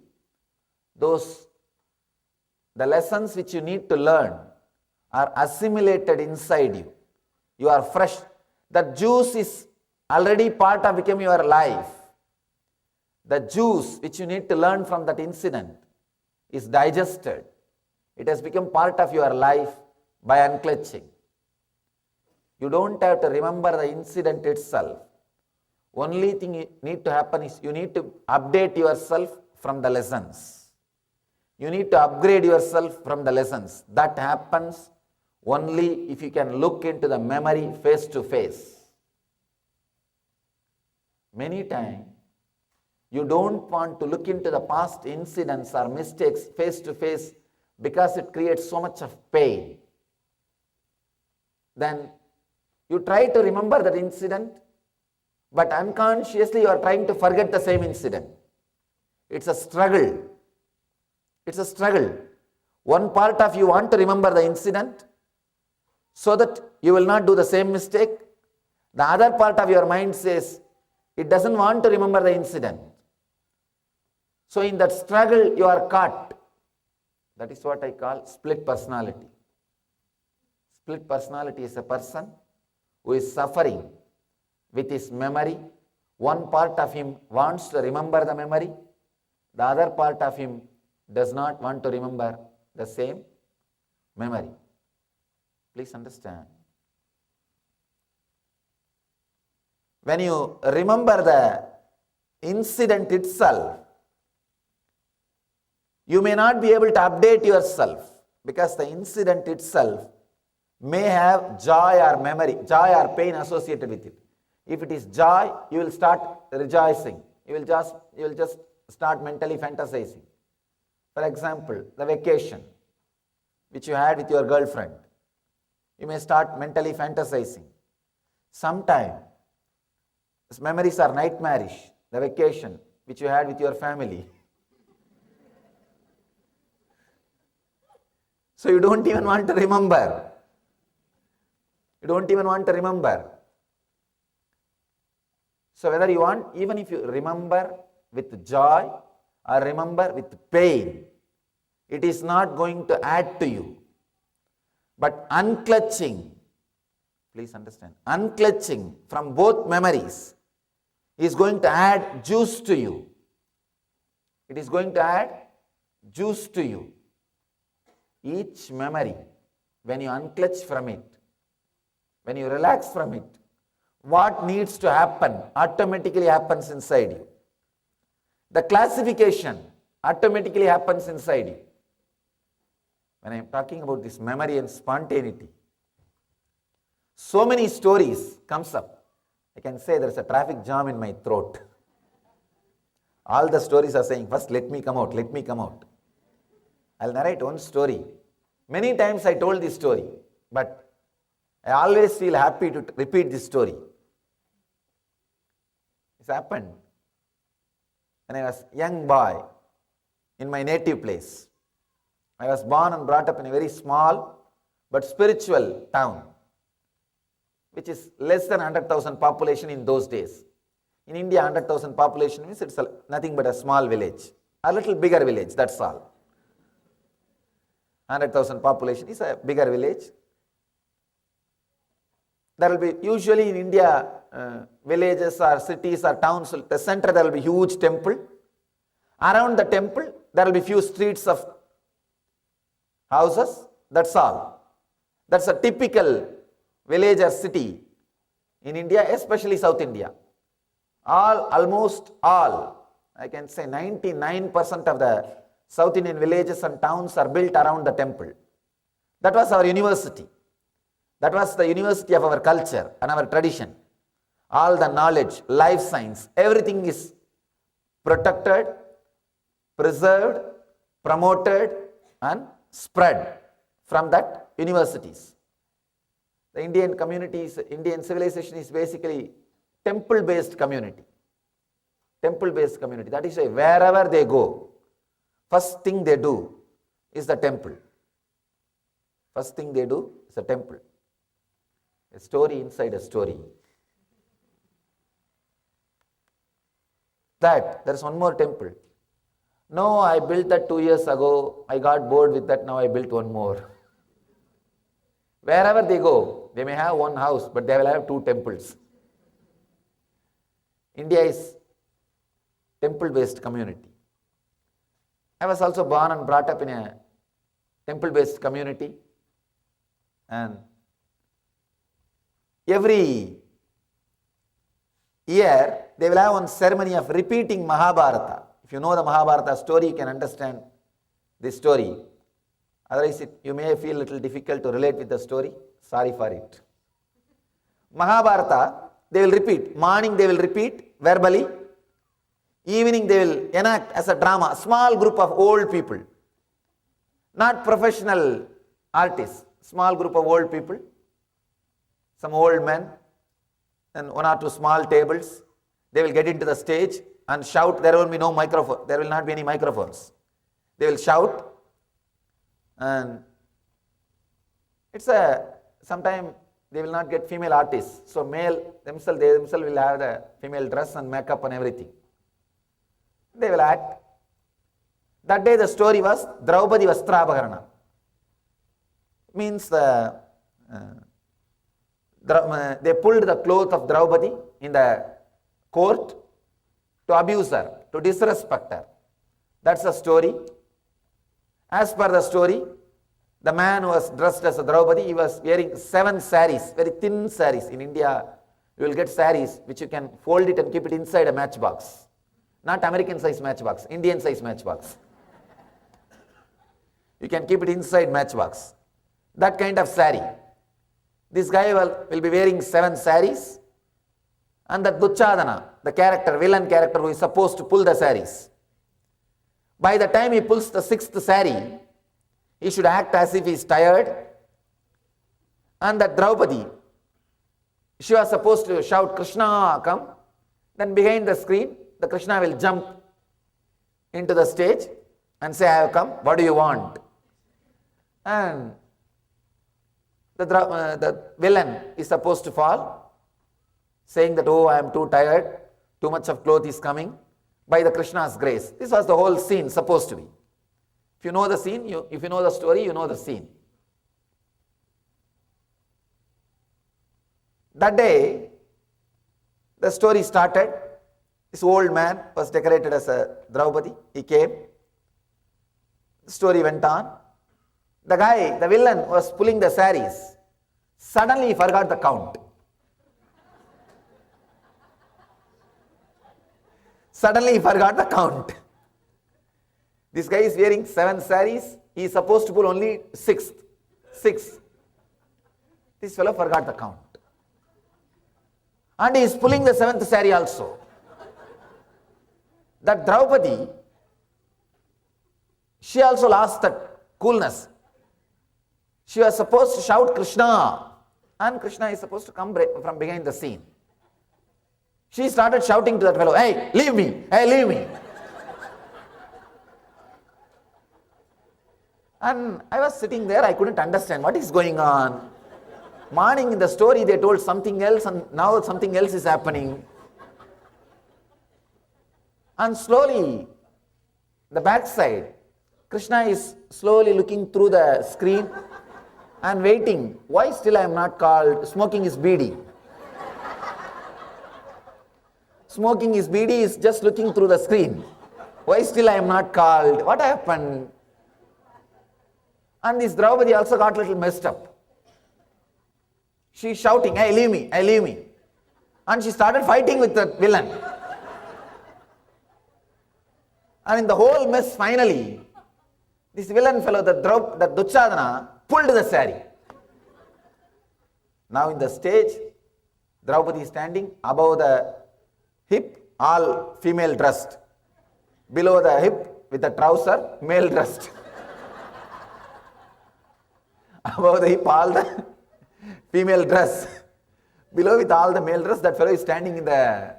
the lessons which you need to learn are assimilated inside you. You are fresh. The juice is already part of becoming your life. The juice which you need to learn from that incident is digested. It has become part of your life by unclutching. You don't have to remember the incident itself. Only thing you need to happen is you need to update yourself from the lessons. You need to upgrade yourself from the lessons. That happens only if you can look into the memory face to face. Many times, you don't want to look into the past incidents or mistakes face to face because it creates so much of pain. Then you try to remember that incident, but unconsciously you are trying to forget the same incident. It's a struggle. It's a struggle. One part of you want to remember the incident so that you will not do the same mistake. The other part of your mind says it doesn't want to remember the incident. So in that struggle you are caught. That is what I call split personality. Split personality is a person who is suffering with his memory. One part of him wants to remember the memory. The other part of him does not want to remember the same memory. Please understand. When you remember the incident itself, You may not be able to update yourself because the incident itself may have joy or memory, joy or pain associated with it. If it is joy, you will start rejoicing. You will just start mentally fantasizing. For example, the vacation which you had with your girlfriend. You may start mentally fantasizing. Sometimes memories are nightmarish. The vacation which you had with your family. So you don't even want to remember. You don't even want to remember. So whether you want, even if you remember with joy or remember with pain, it is not going to add to you. But unclutching, please understand, unclutching from both memories is going to add juice to you. It is going to add juice to you. Each memory, when you unclutch from it, when you relax from it, what needs to happen automatically happens inside you. The classification automatically happens inside you. When I am talking about this memory and spontaneity, so many stories comes up. I can say there is a traffic jam in my throat. All the stories are saying, first let me come out, let me come out. I'll narrate one story. Many times I told this story, but I always feel happy to repeat this story. This happened when I was a young boy in my native place. I was born and brought up in a very small but spiritual town, which is less than 100,000 population in those days. In India, 100,000 population means it's nothing but a small village, a little bigger village, that's all. 100,000 population is a bigger village. There will be, usually in India, villages or cities or towns, the center there will be huge temple. Around the temple, there will be few streets of houses, that's all. That's a typical village or city in India, especially South India. Almost all, I can say 99% of the South Indian villages and towns are built around the temple. That was our university. That was the university of our culture and our tradition. All the knowledge, life science, everything is protected, preserved, promoted and spread from that universities. The Indian communities, Indian civilization is basically temple-based community. Temple-based community. That is why wherever they go, first thing they do is the temple. First thing they do is a temple. A story inside a story. That, there is one more temple. No, I built that 2 years ago. I got bored with that, now I built one more. Wherever they go, they may have one house, but they will have two temples. India is temple-based community. I was also born and brought up in a temple-based community, and every year they will have one ceremony of repeating Mahabharata. If you know the Mahabharata story, you can understand this story. Otherwise, you may feel a little difficult to relate with the story. Sorry for it. Mahabharata, they will repeat. Morning they will repeat verbally. Evening they will enact as a drama. Small group of old people. Not professional artists. Small group of old people. Some old men. And one or two small tables. They will get into the stage and shout. There will be no microphone. There will not be any microphones. They will shout. And it's sometime they will not get female artists. So male themselves, they themselves will have the female dress and makeup and everything. They will act. That day the story was Draupadi Vastrabharana. Means they pulled the cloth of Draupadi in the court to abuse her, to disrespect her. That's the story. As per the story, the man who was dressed as a Draupadi, he was wearing 7 saris, very thin saris. In India, you will get saris which you can fold it and keep it inside a matchbox. Not American size matchbox, Indian size matchbox. You can keep it inside matchbox. That kind of sari. This guy will be wearing 7 saris, and the Duchadana, the character, villain character who is supposed to pull the saris. By the time he pulls the 6th sari, he should act as if he is tired. And that Draupadi, she was supposed to shout, Krishna, come. Then behind the screen, the Krishna will jump into the stage and say, I have come, what do you want? And the villain is supposed to fall, saying that, oh, I am too tired, too much of cloth is coming, by the Krishna's grace. This was the whole scene supposed to be. If you know the scene, if you know the story, you know the scene. That day, the story started. This old man was decorated as a Draupadi. He came. The story went on. The guy, the villain, was pulling the saris. Suddenly he forgot the count. Suddenly he forgot the count. This guy is wearing 7 saris. He is supposed to pull only 6th. 6. This fellow forgot the count. And he is pulling the 7th sari also. That Draupadi, she also lost that coolness. She was supposed to shout Krishna, and Krishna is supposed to come from behind the scene. She started shouting to that fellow, hey, leave me, hey, leave me. And I was sitting there, I couldn't understand what is going on. Morning in the story they told something else, and now something else is happening. And slowly, the backside, Krishna is slowly looking through the screen and waiting. Why still I am not called? Smoking his beedi. Smoking his beedi is just looking through the screen. Why still I am not called? What happened? And this Draupadi also got a little messed up. She is shouting, hey, leave me, hey, leave me. And she started fighting with the villain. And in the whole mess, finally, this villain fellow, that Duchadana, pulled the sari. Now in the stage, Draupadi is standing above the hip, all female dressed. Below the hip, with the trouser, male dressed. Above the hip, all the female dress. Below with all the male dress, that fellow is standing in the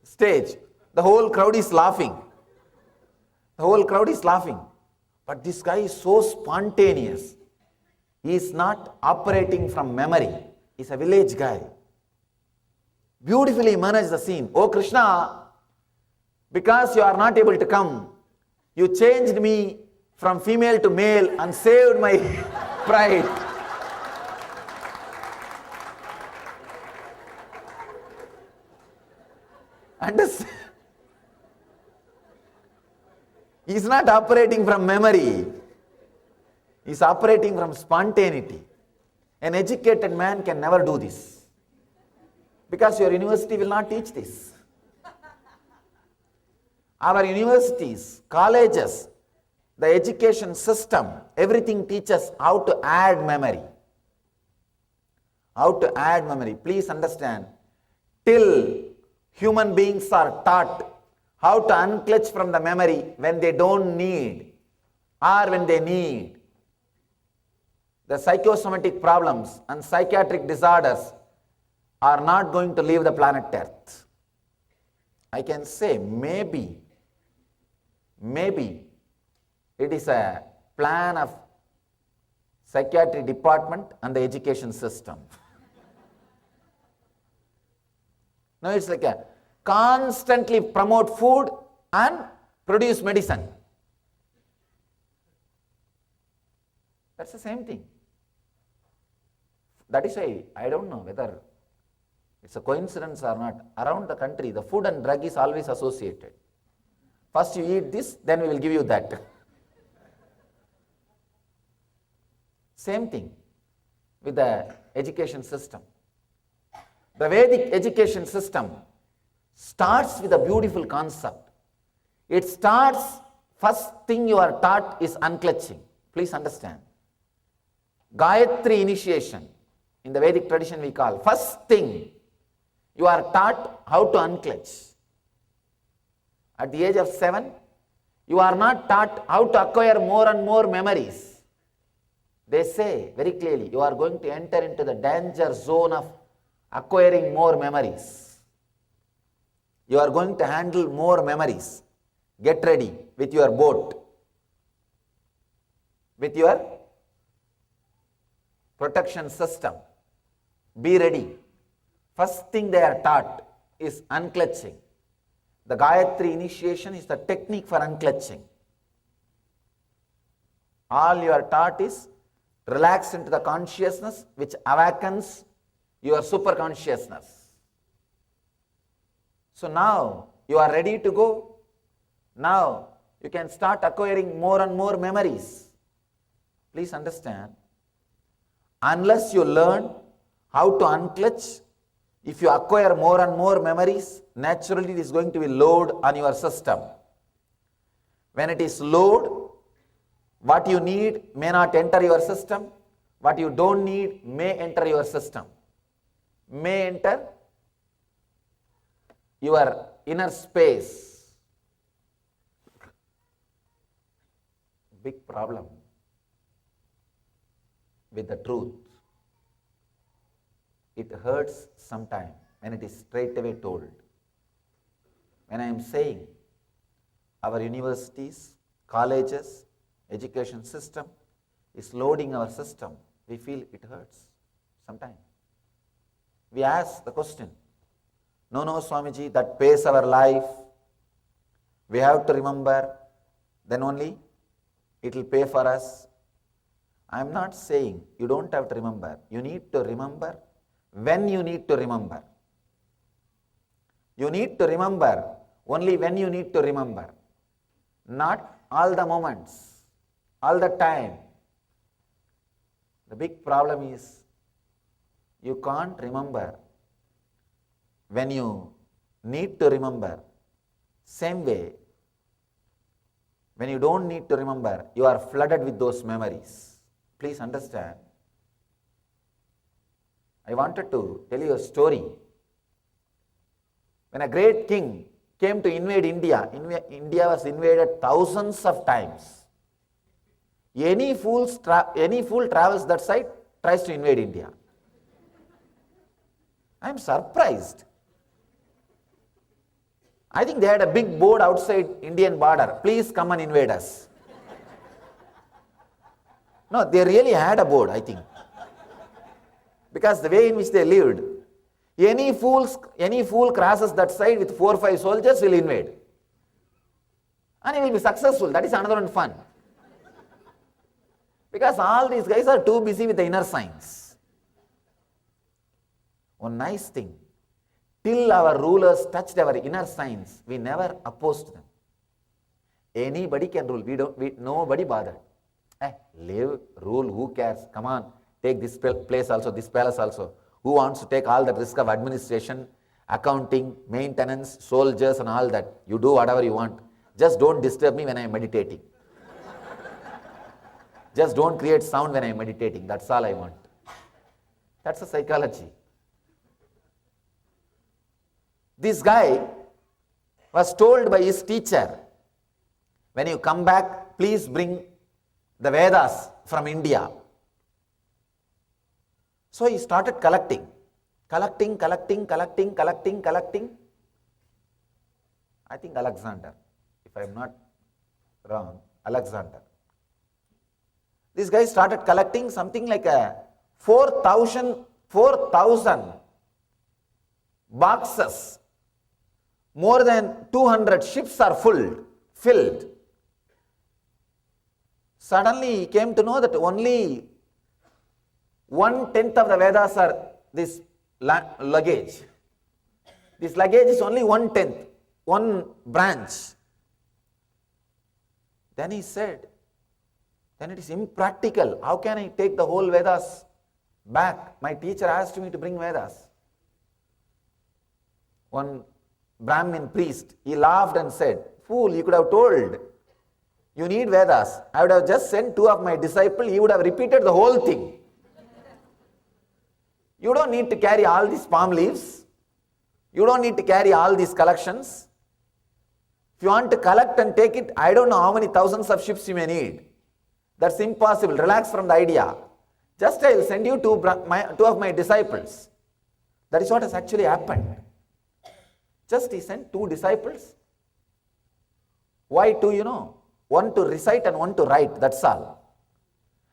stage. The whole crowd is laughing. The whole crowd is laughing. But this guy is so spontaneous. He is not operating from memory. He is a village guy. Beautifully managed the scene. Oh Krishna, because you are not able to come, you changed me from female to male and saved my pride. Understand? He is not operating from memory. He is operating from spontaneity. An educated man can never do this. Because your university will not teach this. Our universities, colleges, the education system, everything teaches how to add memory. How to add memory. Please understand, till human beings are taught how to unclutch from the memory when they don't need or when they need. The psychosomatic problems and psychiatric disorders are not going to leave the planet Earth. I can say maybe it is a plan of psychiatry department and the education system. Now it's like a constantly promote food and produce medicine. That's the same thing. That is why I don't know whether it's a coincidence or not. Around the country, the food and drug is always associated. First you eat this, then we will give you that. Same thing with the education system. The Vedic education system starts with a beautiful concept. It starts, first thing you are taught is unclutching. Please understand. Gayatri initiation, in the Vedic tradition we call, first thing, you are taught how to unclench. At the age of 7, you are not taught how to acquire more and more memories. They say very clearly, you are going to enter into the danger zone of acquiring more memories. You are going to handle more memories. Get ready with your boat, with your protection system. Be ready. First thing they are taught is unclutching. The Gayatri initiation is the technique for unclutching. All you are taught is relax into the consciousness which awakens your super consciousness. So now you are ready to go. Now you can start acquiring more and more memories. Please understand, unless you learn how to unclutch, if you acquire more and more memories, naturally it is going to be load on your system. When it is load, what you need may not enter your system, what you don't need may enter your system, may enter your inner space. Big problem with the truth. It hurts sometimes when it is straight away told. When I am saying our universities, colleges, education system is loading our system, we feel it hurts sometimes. We ask the question, no, Swamiji, that pays our life. We have to remember, then only it will pay for us. I am not saying you don't have to remember. You need to remember when you need to remember. You need to remember only when you need to remember. Not all the moments, all the time. The big problem is you can't remember when you need to remember. Same way, when you don't need to remember, you are flooded with those memories. Please understand. I wanted to tell you a story. When a great king came to invade India, India was invaded thousands of times. Any fool travels that side, tries to invade India. I am surprised. I think they had a big board outside Indian border. Please come and invade us. No, they really had a board, I think. Because the way in which they lived, any fool crosses that side with 4 or 5 soldiers will invade. And he will be successful. That is another one fun. Because all these guys are too busy with the inner science. One nice thing, till our rulers touched our inner science, we never opposed them. Anybody can rule. Nobody bothered. Live, rule, who cares? Come on, take this place also, this palace also. Who wants to take all the risk of administration, accounting, maintenance, soldiers and all that? You do whatever you want. Just don't disturb me when I am meditating. Just don't create sound when I am meditating. That's all I want. That's a psychology. This guy was told by his teacher, when you come back, please bring the Vedas from India. So he started collecting. I think Alexander, if I am not wrong, Alexander. This guy started collecting something like 4,000 boxes. More than 200 ships are filled. Suddenly he came to know that only 1/10 of the Vedas are this luggage. This luggage is only 1/10, one branch. Then he said, then it is impractical. How can I take the whole Vedas back? My teacher asked me to bring Vedas. One Brahmin priest, he laughed and said, fool, you could have told You need Vedas. I would have just sent 2 of my disciples, he would have repeated the whole thing. You don't need to carry all these palm leaves. You don't need to carry all these collections. If you want to collect and take it, I don't know how many thousands of ships you may need. That's impossible. Relax from the idea. Just I will send you 2 of my disciples. That is what has actually happened. Just he sent 2 disciples. Why 2, you know? One to recite and one to write, that's all.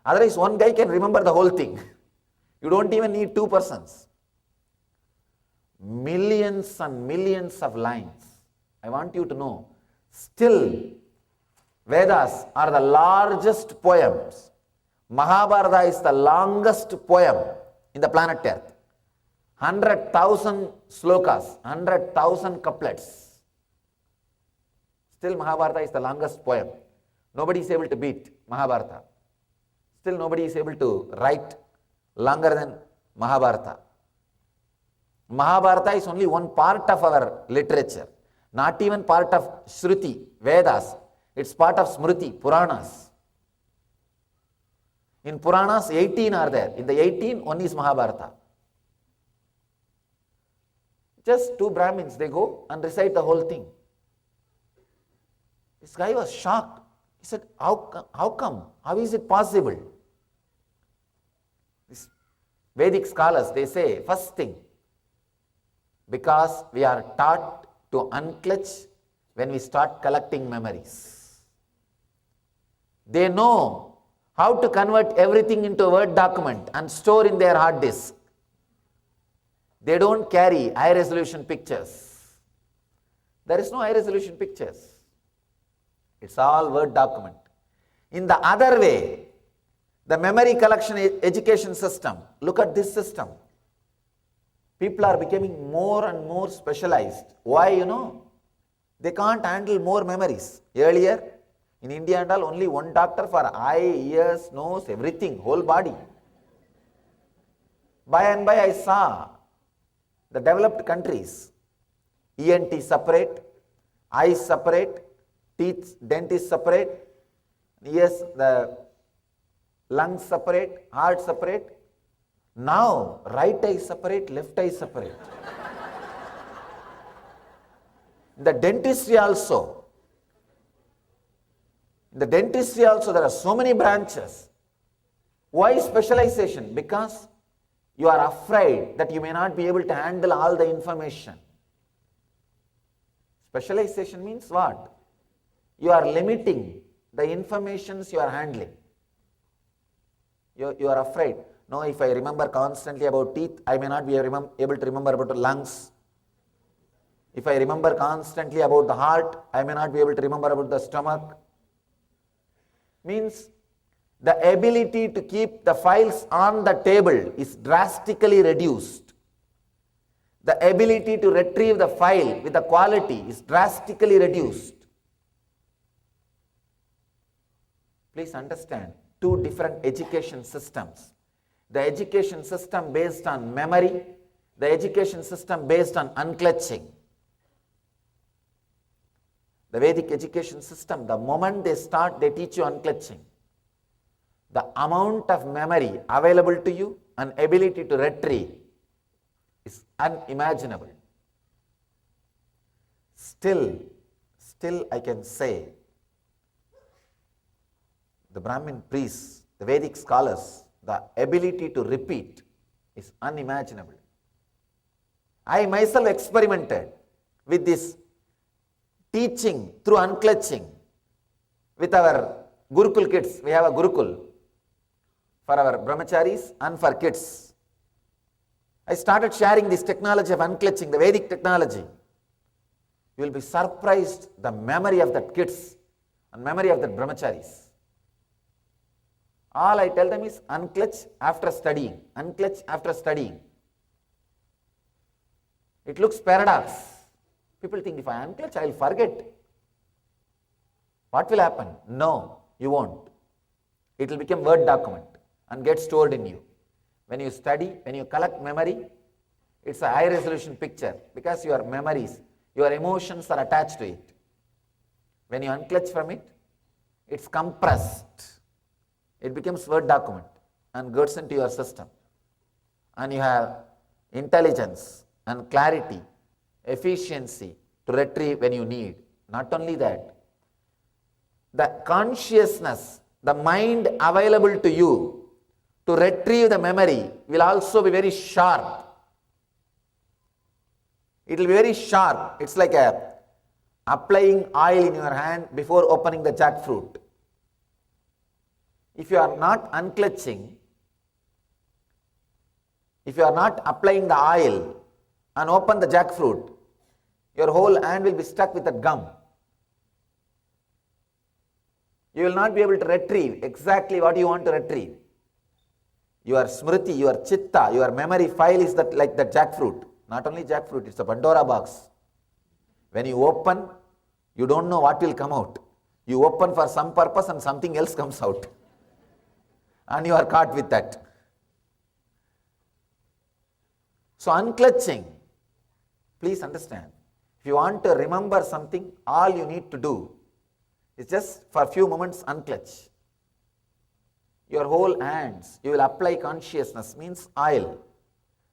Otherwise, one guy can remember the whole thing. You don't even need 2 persons. Millions and millions of lines. I want you to know, still, Vedas are the largest poems. Mahabharata is the longest poem in the planet Earth. 100,000 slokas, 100,000 couplets. Still Mahabharata is the longest poem. Nobody is able to beat Mahabharata. Still nobody is able to write longer than Mahabharata. Mahabharata is only one part of our literature, not even part of Shruti, Vedas. It's part of Smriti, Puranas. In Puranas, 18 are there. In the 18, one is Mahabharata. Just 2 Brahmins, they go and recite the whole thing. This guy was shocked. He said, how come? How is it possible? These Vedic scholars, they say, first thing, because we are taught to unclutch when we start collecting memories. They know how to convert everything into a Word document and store in their hard disk. They don't carry high resolution pictures. There is no high resolution pictures. It's all Word document. In the other way, the memory collection education system, look at this system. People are becoming more and more specialized. Why, you know? They can't handle more memories. Earlier, in India and all, only one doctor for eye, ears, nose, everything, whole body. By and by I saw the developed countries, ENT separate, eyes separate, teeth, dentist separate, ears, the lungs separate, heart separate. Now, right eye separate, left eye separate. The dentistry also. In the dentistry also, there are so many branches. Why specialization? Because you are afraid that you may not be able to handle all the information. Specialization means what? You are limiting the informations you are handling. You are afraid. No, if I remember constantly about teeth, I may not be able to remember about the lungs. If I remember constantly about the heart, I may not be able to remember about the stomach. Means the ability to keep the files on the table is drastically reduced. The ability to retrieve the file with the quality is drastically reduced. Please understand, 2 different education systems. The education system based on memory, the education system based on unclutching. The Vedic education system, the moment they start, they teach you unclutching. The amount of memory available to you and ability to retrieve is unimaginable. Still I can say, the Brahmin priests, the Vedic scholars, the ability to repeat is unimaginable. I myself experimented with this teaching through unclutching with our Gurukul kids. We have a Gurukul for our brahmacharis and for kids. I started sharing this technology of unclutching, the Vedic technology. You will be surprised the memory of the kids and memory of the brahmacharis. All I tell them is unclutch after studying, unclutch after studying. It looks paradox. People think if I unclutch, I will forget. What will happen? No, you won't. It will become Word document and get stored in you. When you study, when you collect memory, it's a high resolution picture because your memories, your emotions are attached to it. When you unclutch from it, it's compressed. It becomes Word document and gets into your system. And you have intelligence and clarity, efficiency to retrieve when you need. Not only that, the consciousness, the mind available to you to retrieve the memory will also be very sharp. It will be very sharp. It's like applying oil in your hand before opening the jackfruit. If you are not unclutching, if you are not applying the oil and open the jackfruit, your whole hand will be stuck with that gum. You will not be able to retrieve exactly what you want to retrieve. Your smriti, your chitta, your memory file is that like the jackfruit. Not only jackfruit, it's a Pandora box. When you open, you don't know what will come out. You open for some purpose and something else comes out. And you are caught with that. So unclutching, please understand, if you want to remember something, all you need to do is just for a few moments unclutch. Your whole hands, you will apply consciousness, means oil,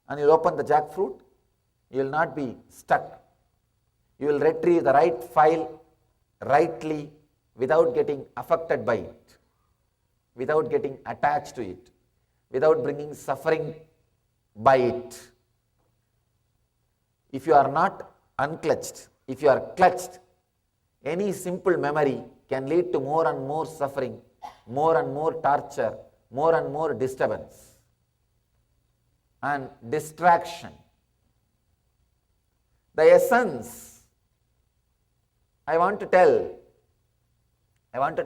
and you will open the jackfruit, you will not be stuck. You will retrieve the right file rightly without getting affected by it, without getting attached to it, without bringing suffering by it. If you are not unclutched, if you are clutched, any simple memory can lead to more and more suffering, more and more torture, more and more disturbance and distraction. The essence I wanted to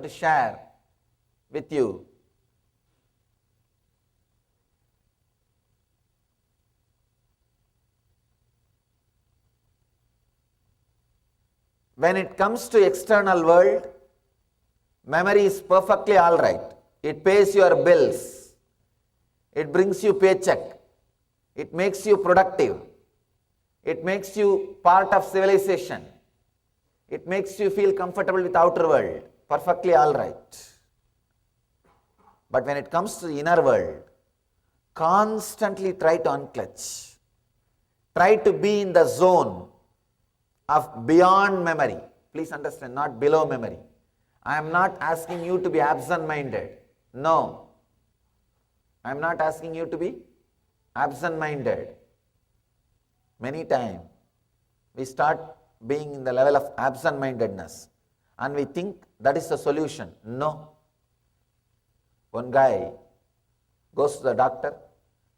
share with you when it comes to external world, memory is perfectly all right. It pays your bills. It brings you paycheck. It makes you productive. It makes you part of civilization. It makes you feel comfortable with outer world. Perfectly all right. But when it comes to the inner world, constantly try to unclutch. Try to be in the zone of beyond memory. Please understand, not below memory. I am not asking you to be absent-minded. No. I am not asking you to be absent-minded. Many times we start being in the level of absent-mindedness and we think that is the solution. No. One guy goes to the doctor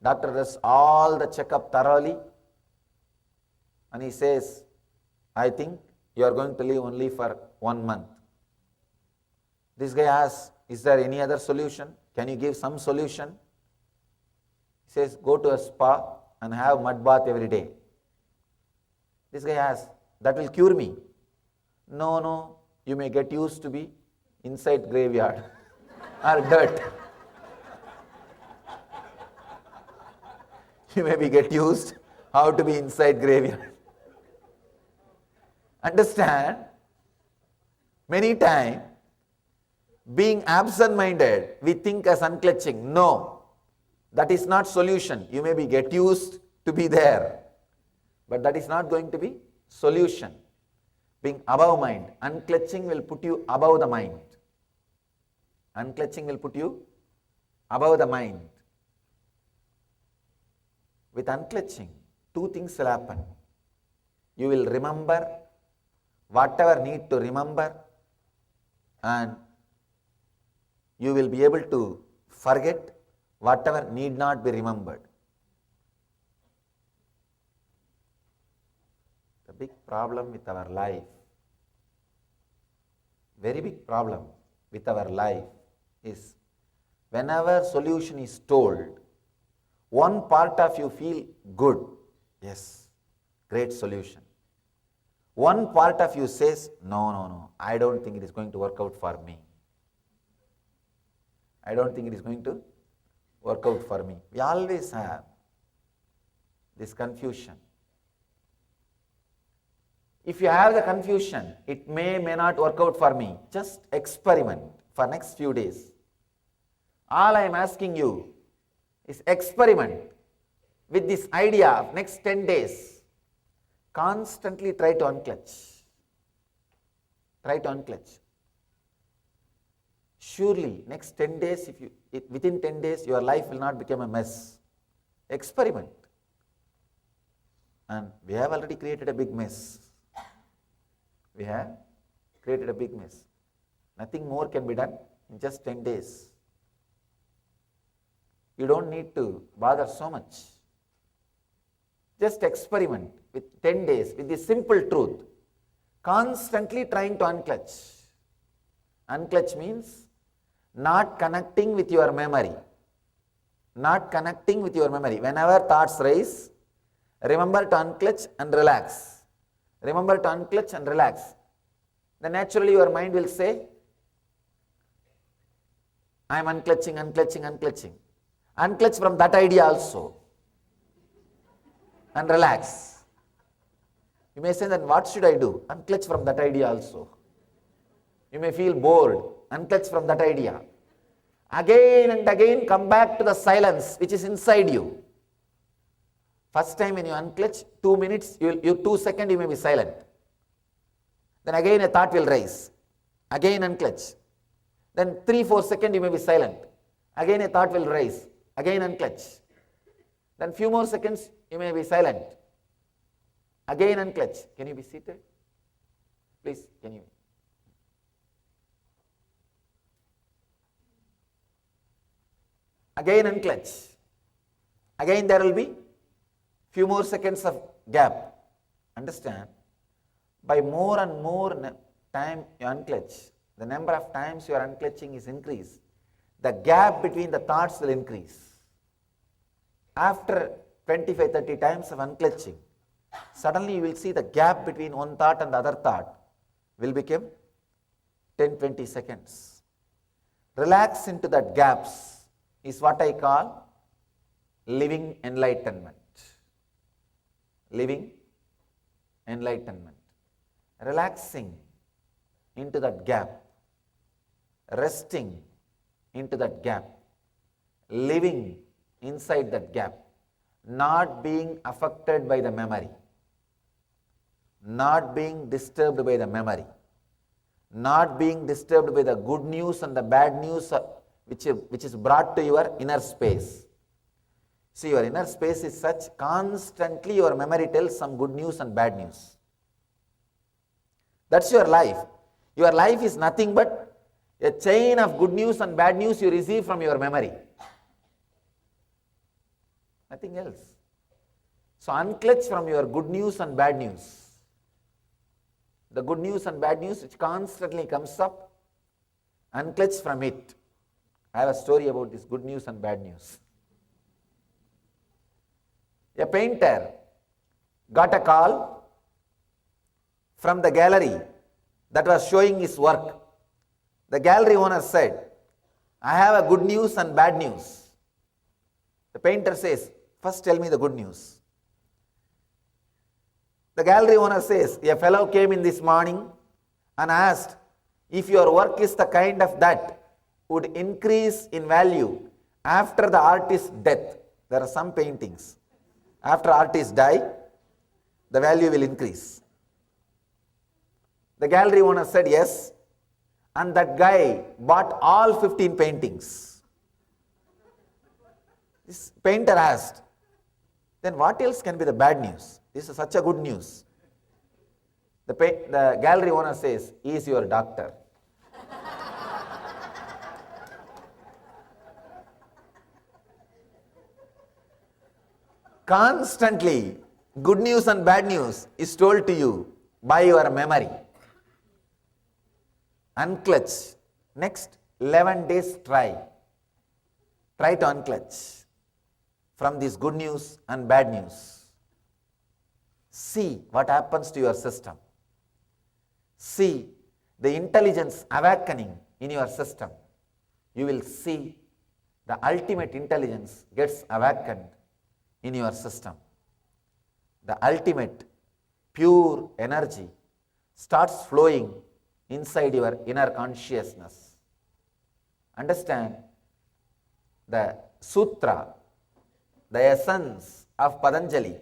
does all the checkup thoroughly and he says, I think you are going to live only for 1 month. This guy asks, is there any other solution? Can you give some solution? He says, go to a spa and have mud bath every day. This guy asks, that will cure me. No, you may get used to be inside graveyard or dirt. You may get used how to be inside graveyard. Understand, many times, being absent-minded, we think as unclutching. No, that is not solution. You may get used to be there, but that is not going to be solution. Being above mind, unclutching will put you above the mind. Unclutching will put you above the mind. With unclutching, two things will happen. You will remember whatever need to remember, and you will be able to forget whatever need not be remembered. The big problem with our life, very big problem with our life is whenever solution is told, one part of you feel good, yes, great solution. One part of you says, no, I don't think it is going to work out for me. I don't think it is going to work out for me. We always have this confusion. If you have the confusion, it may not work out for me. Just experiment. for next few days. All I am asking you is experiment with this idea of next 10 days. Constantly try to unclutch. Try to unclutch. Surely, next 10 days, within 10 days, your life will not become a mess. Experiment. And we have already created a big mess. We have created a big mess. Nothing more can be done in just 10 days. You don't need to bother so much. Just experiment with 10 days with the simple truth. Constantly trying to unclutch. Unclutch means not connecting with your memory. Not connecting with your memory. Whenever thoughts rise, remember to unclutch and relax. Remember to unclutch and relax. Then naturally your mind will say, I am unclutching, unclutching, unclutching. Unclutch from that idea also. And relax. You may say, then what should I do? Unclutch from that idea also. You may feel bored. Unclutch from that idea. Again and again come back to the silence which is inside you. First time when you unclutch, 2 minutes, 2 seconds you may be silent. Then again a thought will rise. Again unclutch. Then 3-4 seconds you may be silent. Again a thought will rise. Again unclutch. Then few more seconds you may be silent. Again unclutch. Can you be seated? Please, can you? Again unclutch. Again there will be few more seconds of gap. Understand? By more and more time you unclutch, the number of times you are unclutching is increased. The gap between the thoughts will increase. After 25-30 times of unclutching, suddenly you will see the gap between one thought and the other thought will become 10-20 seconds. Relax into that gaps is what I call living enlightenment. Living enlightenment. Relaxing into that gap. Resting into that gap. Living inside that gap. Not being affected by the memory. Not being disturbed by the memory. Not being disturbed by the good news and the bad news which is brought to your inner space. See, your inner space is such, constantly your memory tells some good news and bad news. That's your life. Your life is nothing but a chain of good news and bad news you receive from your memory. Nothing else. So unclutch from your good news and bad news. The good news and bad news which constantly comes up, unclutch from it. I have a story about this good news and bad news. A painter got a call from the gallery that was showing his work. The gallery owner said, I have a good news and bad news. The painter says, first tell me the good news. The gallery owner says, a fellow came in this morning and asked if your work is the kind of that would increase in value after the artist's death. There are some paintings. After artists die, the value will increase. The gallery owner said yes, and that guy bought all 15 paintings. This painter asked, then what else can be the bad news? This is such a good news. The gallery owner says, he is your doctor. Constantly, good news and bad news is told to you by your memory. Unclutch. Next 11 days try. Try to unclutch from this good news and bad news. See what happens to your system. See the intelligence awakening in your system. You will see the ultimate intelligence gets awakened in your system. The ultimate pure energy starts flowing inside your inner consciousness. understand the sutra, the essence of Patanjali.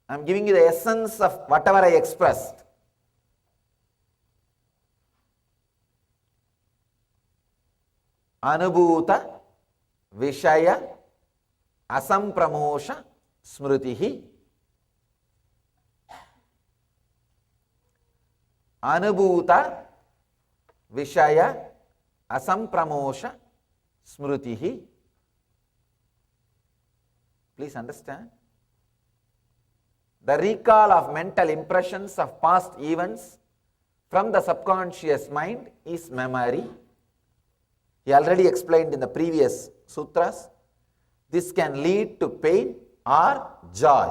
I am giving you the essence of whatever I expressed. Anubhuta Vishaya Asampramosha Smritihi. Anubhuta Vishaya Asampramosha Smritihi. Please understand. The recall of mental impressions of past events from the subconscious mind is memory. He already explained in the previous sutras. This can lead to pain or joy.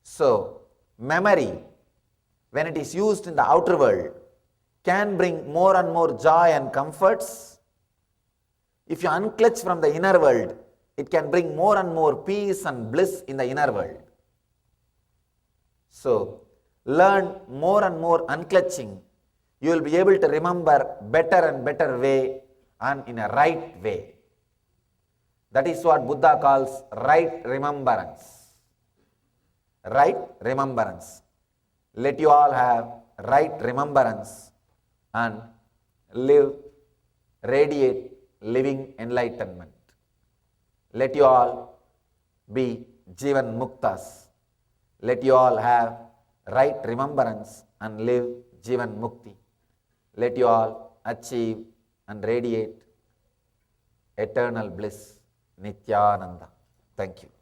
So, memory, when it is used in the outer world, can bring more and more joy and comforts. If you unclutch from the inner world, it can bring more and more peace and bliss in the inner world. So, learn more and more unclutching. You will be able to remember better and better way and in a right way. That is what Buddha calls right remembrance. Right remembrance. Let you all have right remembrance and live, radiate living enlightenment. Let you all be Jivan Muktas. Let you all have right remembrance and live Jivan Mukti. Let you all achieve and radiate eternal bliss. Nithyananda. Thank you.